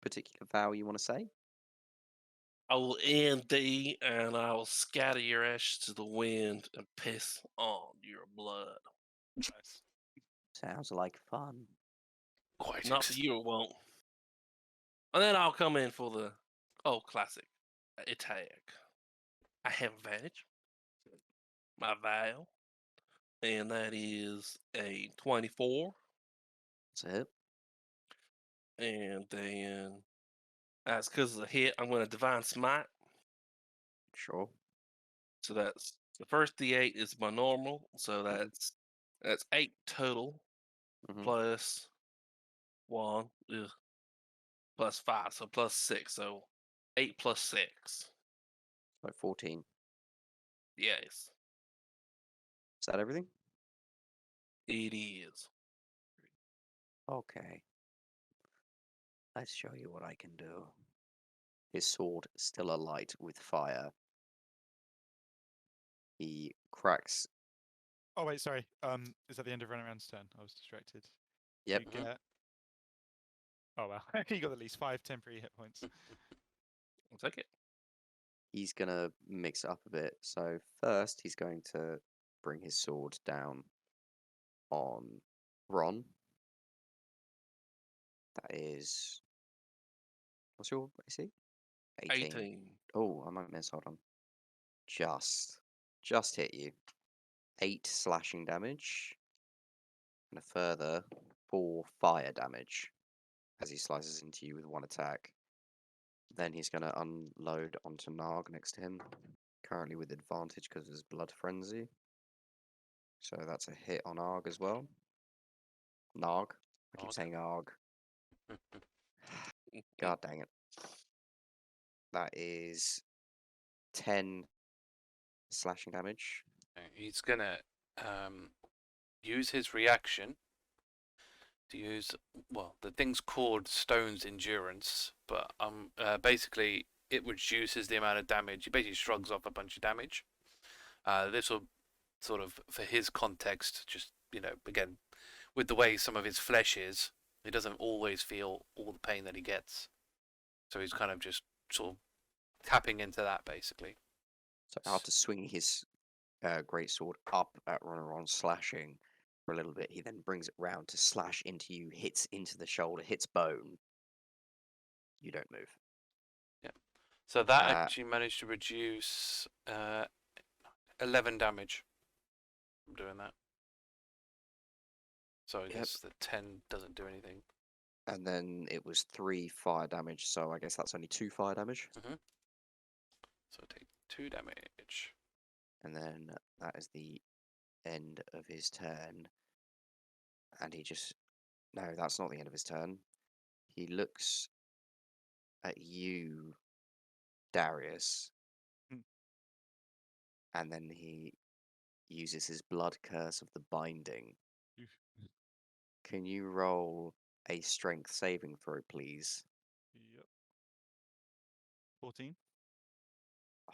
particular vow you want to say? I will end thee, and I will scatter your ashes to the wind and piss on your blood. Nice. Sounds like fun. Quite Not for you, it won't. And then I'll come in for the classic attack. I have advantage. My vow, and that is a 24. That's a hit. And then, as because of the hit, I'm going to divine smite. Sure. So that's the first D8 is my normal. So that's 8 total, plus 1, plus 5, so plus 6. So 8 plus 6. So 14. Yes, Is that everything? it is. Okay. Let's show you what I can do. His sword still alight with fire. He cracks Oh wait, sorry. Is that the end of Ronuran's turn? I was distracted. Yep. You get. Oh well, he got at least 5 temporary hit points. I'll take it. He's gonna mix it up a bit. So first, he's going to bring his sword down on Ron. That is. What's your AC? 18. 18. Oh, I might miss. Hold on. Just hit you. 8 slashing damage, and a further 4 fire damage as he slices into you with one attack. Then he's going to unload onto Gnarg next to him, currently with advantage because of his blood frenzy. So that's a hit on Arg as well. Gnarg. I keep Arg. saying Arg. God dang it. That is 10 slashing damage. He's gonna use his reaction to use, well, the thing's called Stone's Endurance, but basically it reduces the amount of damage. He basically shrugs off a bunch of damage. This will sort of, for his context, just, again, with the way some of his flesh is, he doesn't always feel all the pain that he gets. So he's kind of just sort of tapping into that, basically. So after swinging his greatsword up at Ronuran, slashing for a little bit, he then brings it round to slash into you, hits into the shoulder, hits bone. You don't move. Yeah. So that actually managed to reduce 11 damage from doing that. So I guess the 10 doesn't do anything. And then it was 3 fire damage, so I guess that's only 2 fire damage. So take 2 damage. And then that is the end of his turn. And he just... No, that's not the end of his turn. He looks at you, Darius. And then he uses his blood curse of the binding. Can you roll a strength saving throw, please? Yep. 14. Oh,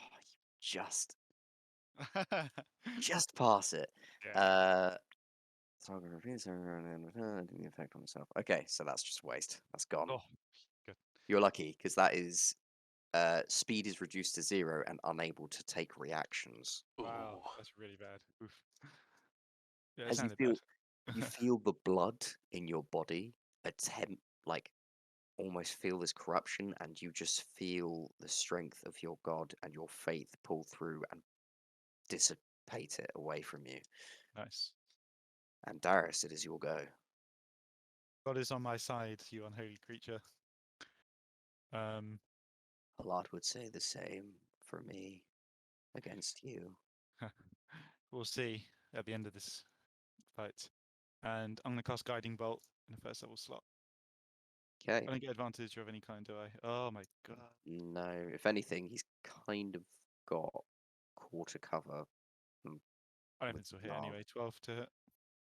you just pass it. Yeah. Target repeats the effect on himself. Okay, so that's just waste. That's gone. Oh, good. You're lucky because that is speed is reduced to 0 and unable to take reactions. Wow, Ooh. that's really bad. Oof. Yeah, it As you sounded bad. you feel the blood in your body almost feel this corruption, and you just feel the strength of your god and your faith pull through and dissipate it away from you. Nice. And Darius, it is your go. God is on my side, you unholy creature. A lot would say the same for me against you. We'll see at the end of this fight. And I'm going to cast Guiding Bolt in the first level slot. Okay. I don't get advantage of any kind, do I? Oh my god. No, if anything, he's kind of got quarter cover. I don't think this will hit anyway. 12 to hit.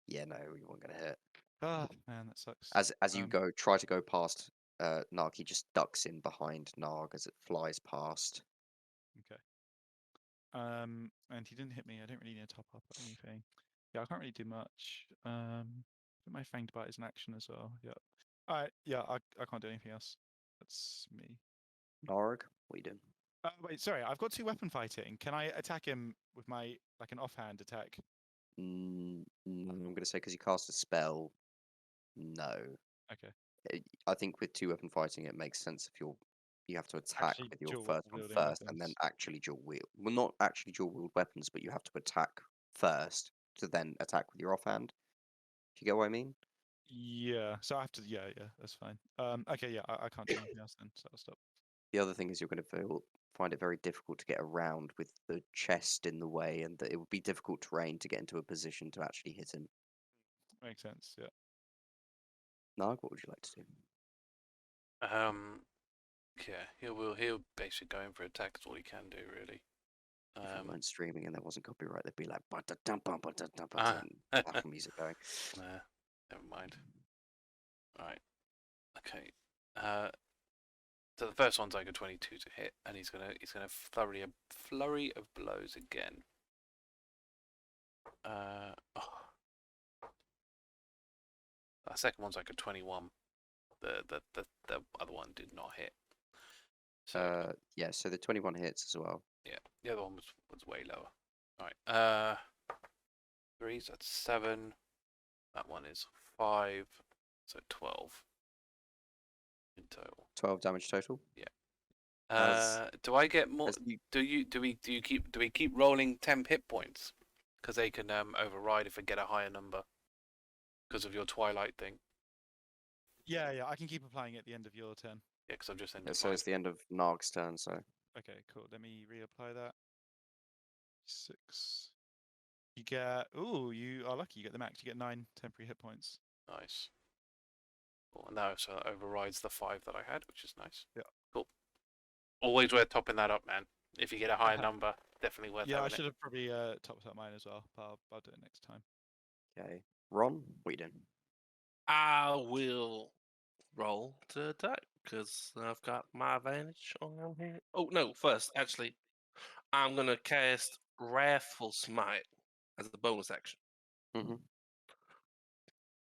Yeah, no, we weren't going to hit. Ah, man, that sucks. As you try to go past Gnarg, he just ducks in behind Gnarg as it flies past. Okay. And he didn't hit me. I don't really need to top up or anything. Yeah, I can't really do much. My Fanged Bite is an action as well. Yeah. Alright, yeah, I can't do anything else. That's me. Gnarg, what are you doing? Wait, sorry, I've got 2 weapon fighting. Can I attack him with my, an offhand attack? I'm going to say because you cast a spell, no. Okay. I think with 2 weapon fighting, it makes sense if you have to attack Actually with your dual first one wielding first, and then weapons. actually dual wield. Well, not actually dual wield weapons, but you have to attack first to then attack with your offhand. Do you get what I mean? Yeah, so I have to, yeah, that's fine. Okay, yeah, I can't do anything else then, so I'll stop. The other thing is you're going to find it very difficult to get around with the chest in the way, and that it would be difficult terrain to get into a position to actually hit him. Makes sense, yeah. Gnarg, what would you like to do? Yeah, he'll basically go in for attack. That's all he can do, really. If we weren't streaming and there wasn't copyright, they'd be like, and background music going. Nah, never mind. Right. Okay. So the first one's like a 22 to hit, and he's gonna flurry of blows again. Oh. That second one's like a 21. The other one did not hit. So yeah, so the 21 hits as well. yeah, the other one was way lower. Alright. 3, so that's 7. That one is 5, so 12 in total. 12 damage total. Do I get more? As you, Do we keep rolling temp hit points? Because they can override if I get a higher number. Because of your Twilight thing. Yeah, I can keep applying it at the end of your turn. Yeah, because I've just yeah, ended so it's the end of Gnarg's turn, so Okay, cool. Let me reapply that. 6. You get. Ooh, you are lucky. You get the max. You get 9 temporary hit points. Nice. Cool. And now so that overrides the 5 that I had, which is nice. Yeah. Cool. Always worth topping that up, man. If you get a higher number, definitely worth Yeah, I having should have probably topped up mine as well, but I'll do it next time. okay. Ron, what you doing? I will roll to attack because I've got my advantage on here. Oh no! First, actually, I'm gonna cast Wrathful Smite as a bonus action, Mm-hmm.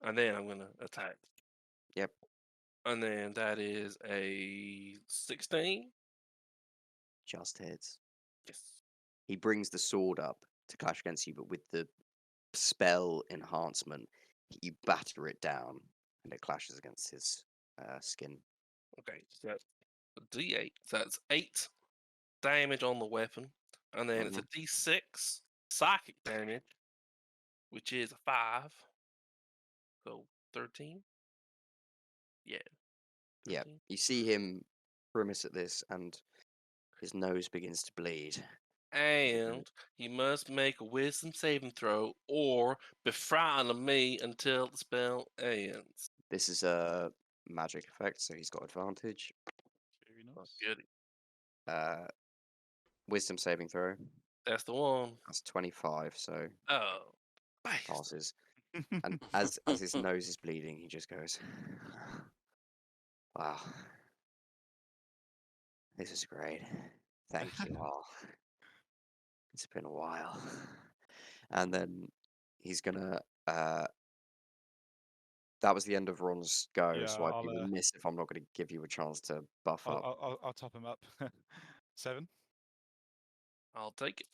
and then I'm gonna attack. Yep. And then that is a 16. Just hits. Yes. He brings the sword up to clash against you, but with the spell enhancement, you batter it down, and it clashes against his skin. Okay, so that's a D8. So that's 8 damage on the weapon, and then it's a D6 psychic damage, which is a 5. So 13. Yeah. Yeah, 13. you see him grimace at this, and his nose begins to bleed. And he must make a wisdom saving throw or be frightened of me until the spell ends. This is a magic effect, so he's got advantage. Very Oh, nice. goody. Wisdom saving throw. That's the one. That's 25, so Oh, bastard. passes. And as his nose is bleeding, he just goes, "Wow, this is great. Thank you all. It's been a while." And then he's gonna. That was the end of Ron's go, Yeah, so I'd be I'll remiss if I'm not going to give you a chance to buff up. I'll top him up. 7. I'll take it.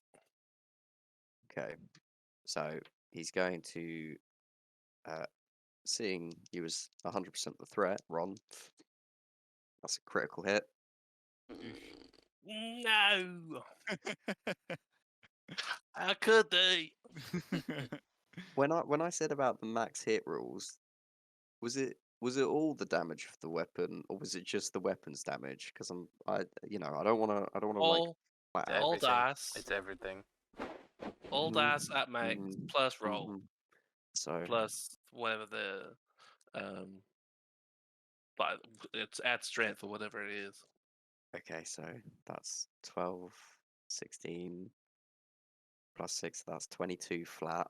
Okay, so he's going to, seeing you as 100% the threat, Ron. That's a critical hit. No, how could they? When I said about the max hit rules, was it all the damage of the weapon, or was it just the weapon's damage? Because I don't want to like All, flat It's out. all everything. dice, It's everything. all Mhm, dice at max mhm, plus roll mhm. So plus whatever the but it's at strength or whatever it is. okay, so that's 12, 16 plus 6. That's 22 flat.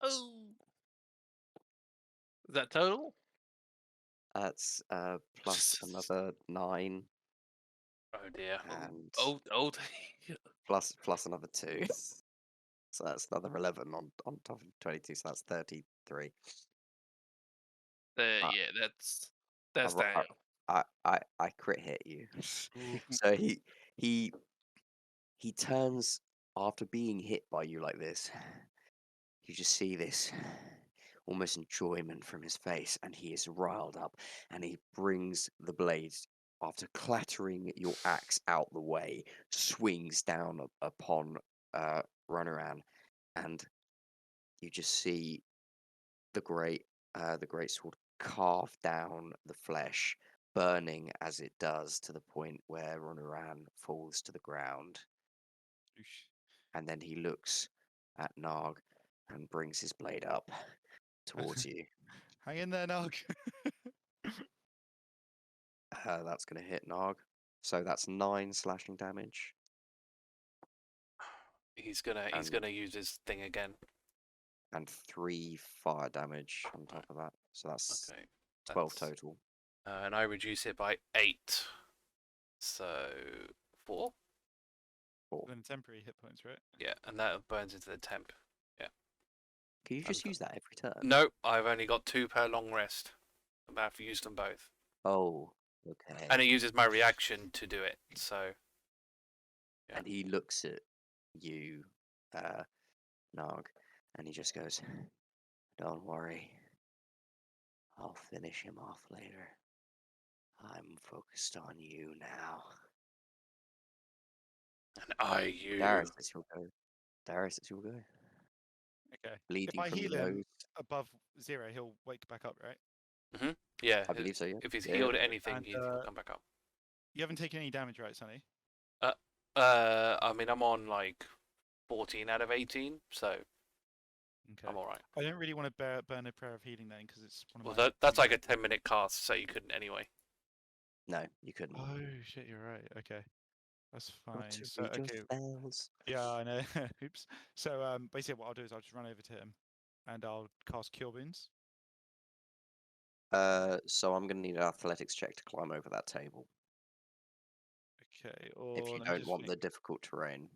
Oh, is that total? That's plus another 9 Oh dear. and Oh, plus another 2. So that's another 11 on top of 22. So that's 33. I, yeah, that's ro- down. I crit hit you. So he turns after being hit by you like this. You just see this almost enjoyment from his face, and he is riled up, and he brings the blade after clattering your axe out the way, swings down upon Ronuran, and you just see the great sword carve down the flesh, burning as it does to the point where Ronuran falls to the ground. And then he looks at Gnarg and brings his blade up towards you. Hang in there, Nog. That's going to hit Gnarg. So that's 9 slashing damage. He's gonna use his thing again. And 3 fire damage on top of that. So that's Okay. 12 total. And I reduce it by 8. So 4. 4. Then temporary hit points, right? Yeah, and that burns into the temp. Can you just use that every turn? No, I've only got 2 per long rest. I've used them both. Oh, okay. And it uses my reaction to do it, so... Yeah. And he looks at you, Gnarg, and he just goes, "Don't worry. I'll finish him off later. I'm focused on you now." And you... Darius, it's your go. Darius, it's your go. Okay. Bleeding If I from heal the him nose. above 0, he'll wake back up, right? Yeah, I believe so, yeah. if he's Yeah, healed yeah. anything, And, he'll come back up. You haven't taken any damage, right, Sonny? I mean, I'm on like 14 out of 18, so Okay. I'm alright. I don't really want to burn a prayer of healing then, because it's one of Well, my. that's like a 10-minute cast, so you couldn't anyway. No, you couldn't. Oh shit, you're right. Okay, that's Got fine. to So read your okay, spells. yeah, I know. Oops. So basically, what I'll do is I'll just run over to him, and I'll cast Cure Wounds. So I'm gonna need an athletics check to climb over that table. Okay. Or If you let me don't just want think. the difficult terrain.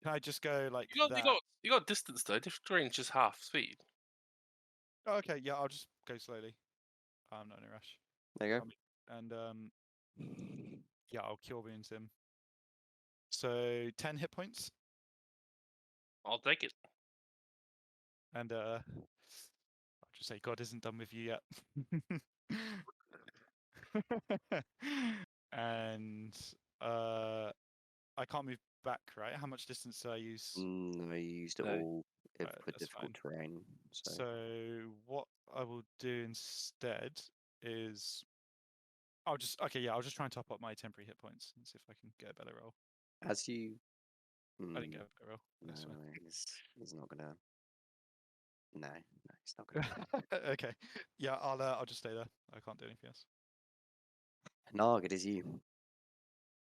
Can I just go like You got, that? you got distance though. Different range just half speed. Oh, okay, yeah, I'll just go slowly. I'm not in a rush. There you go. And yeah, I'll Cure Wounds him. So 10 hit points, I'll take it. and I'll just say God isn't done with you yet. And I can't move back, right? How much distance do I use? No, you used it No. all Right, for that's difficult terrain. So So what I will do instead is I'll just try and top up my temporary hit points and see if I can get a better roll. as you, I didn't get a better roll. no, That's fine. he's not gonna. No, he's not gonna. Okay. Yeah, I'll just stay there. I can't do anything else. Gnarg, it is you.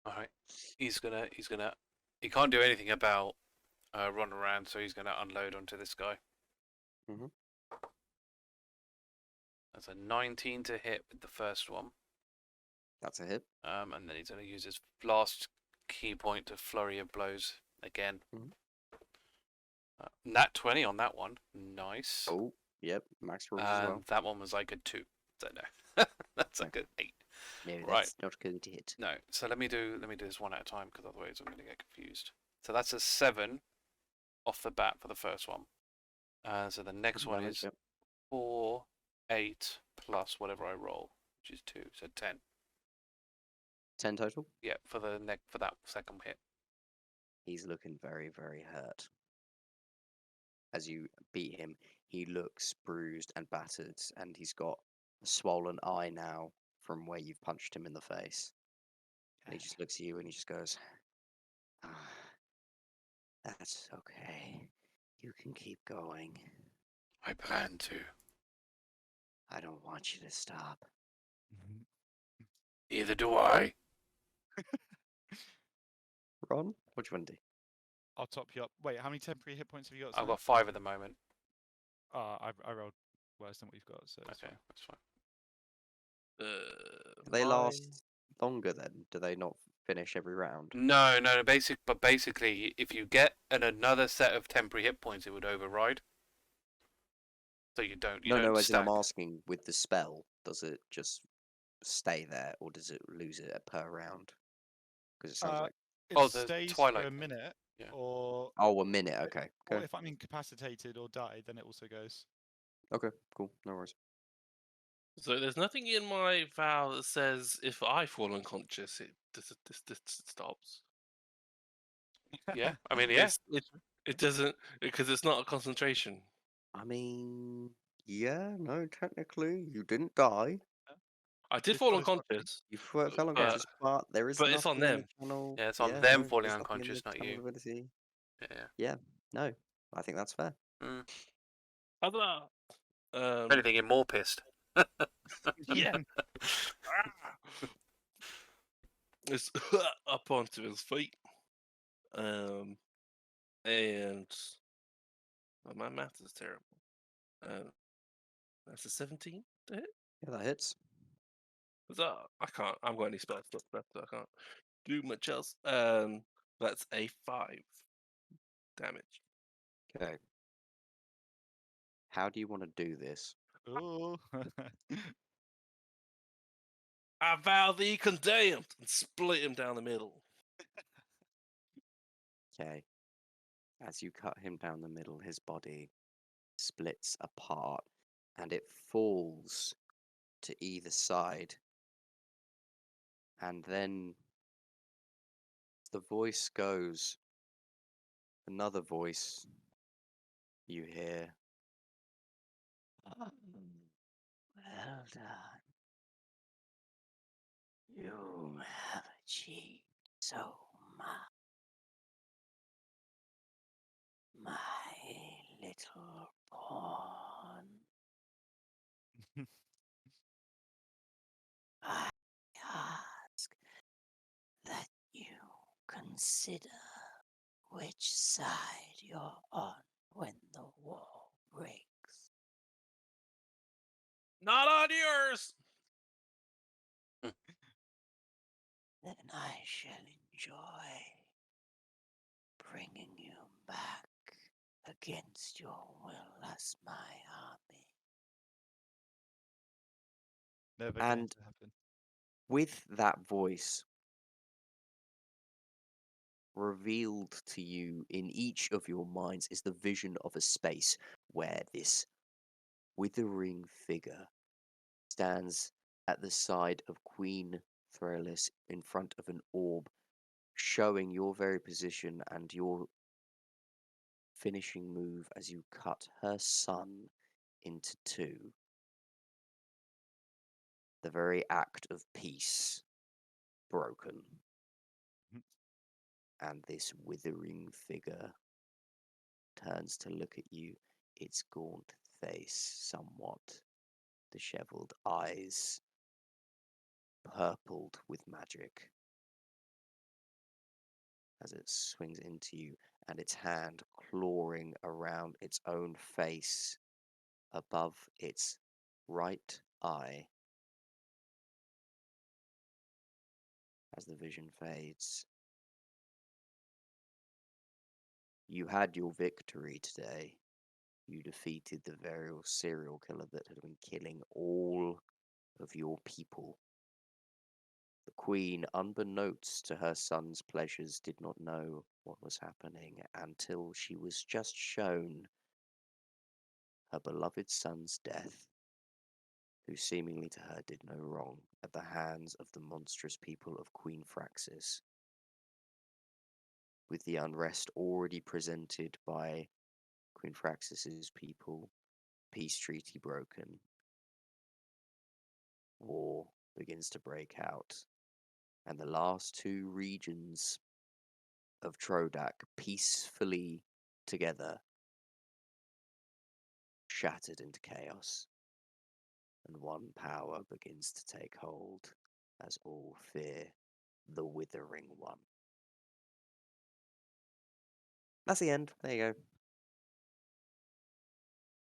Alright. He can't do anything about Ronuran, so he's gonna unload onto this guy. Mhm. That's a 19 to hit with the first one. That's a hit. And then he's gonna use his last key point to flurry of blows again. Mhm. Nat 20 on that one. Nice. Oh, yep, max rolls as well. That one was like a 2. So no. That's like an 8. Maybe Right. that's not going to hit. No. So let me do this one at a time, because otherwise I'm gonna get confused. So that's a 7 off the bat for the first one. So the next one Damage, is yep. 4, 8 plus whatever I roll, which is 2, so 10. 10 total. Yeah, for that second hit. He's looking very, very hurt. As you beat him, he looks bruised and battered, and he's got a swollen eye now from where you've punched him in the face. And he just looks at you and he just goes, "Ah, that's okay. You can keep going. I plan to. I don't want you to stop." Either do I. Ron, what do you want to do? I'll top you up. Wait, how many temporary hit points have you got? I've Simon? got 5 at the moment. I rolled worse than what you've got, so it's Okay, fine. that's fine. Do they last longer then? Do they not finish every round? No. Basically, if you get another set of temporary hit points, it would override. So you don't. No, as in stack. I'm asking, with the spell, does it just stay there, or does it lose it per round? Because it sounds like It Oh, the stays Twilight for a thing. minute, Yeah. or a minute. Okay, or go. if I'm incapacitated or die, then it also goes. Okay, cool. No worries. So there's nothing in my vow that says if I fall unconscious, this stops. Yeah, I mean, yeah. It doesn't, because it's not a concentration. I mean, yeah, no, technically you didn't die. I did It's fall not as much- unconscious. You fell unconscious, but there is but it's nothing on in them. the channel. Yeah, it's on them no, falling there's nothing in unconscious, the not channel you. ability. Yeah. Yeah, no, I think that's fair. Other, If anything, you're more pissed. yeah. It's up onto his feet. And my math is terrible. That's a 17 to hit. Yeah, that hits. I can't. I've got any spell stuff left, so I can't do much else. That's a 5 damage. Okay. How do you want to do this? Ooh. I vow thee condemned and split him down the middle. Okay. As you cut him down the middle, his body splits apart and it falls to either side. And then the voice goes. Another voice you hear. Well done. You have achieved so much, my little pawn. I ask that you consider which side you're on when the war breaks. Not on yours! Then I shall enjoy bringing you back against your will as my army. Never going And to happen. with that voice revealed to you in each of your minds is the vision of a space where this withering figure stands at the side of Queen Thralis in front of an orb, showing your very position and your finishing move as you cut her son into two. The very act of peace broken. And this withering figure turns to look at you, its gaunt face somewhat dishevelled, eyes purpled with magic, as it swings into you, and its hand clawing around its own face above its right eye. As the vision fades, you had your victory today. You defeated the very serial killer that had been killing all of your people. The queen, unbeknownst to her son's pleasures, did not know what was happening until she was just shown her beloved son's death, who seemingly to her did no wrong, at the hands of the monstrous people of Queen Fraxis. With the unrest already presented by Queen Fraxis's people, peace treaty broken, war begins to break out, and the last two regions of Trodak peacefully together shattered into chaos, and one power begins to take hold as all fear the Withering One. That's the end. There you go.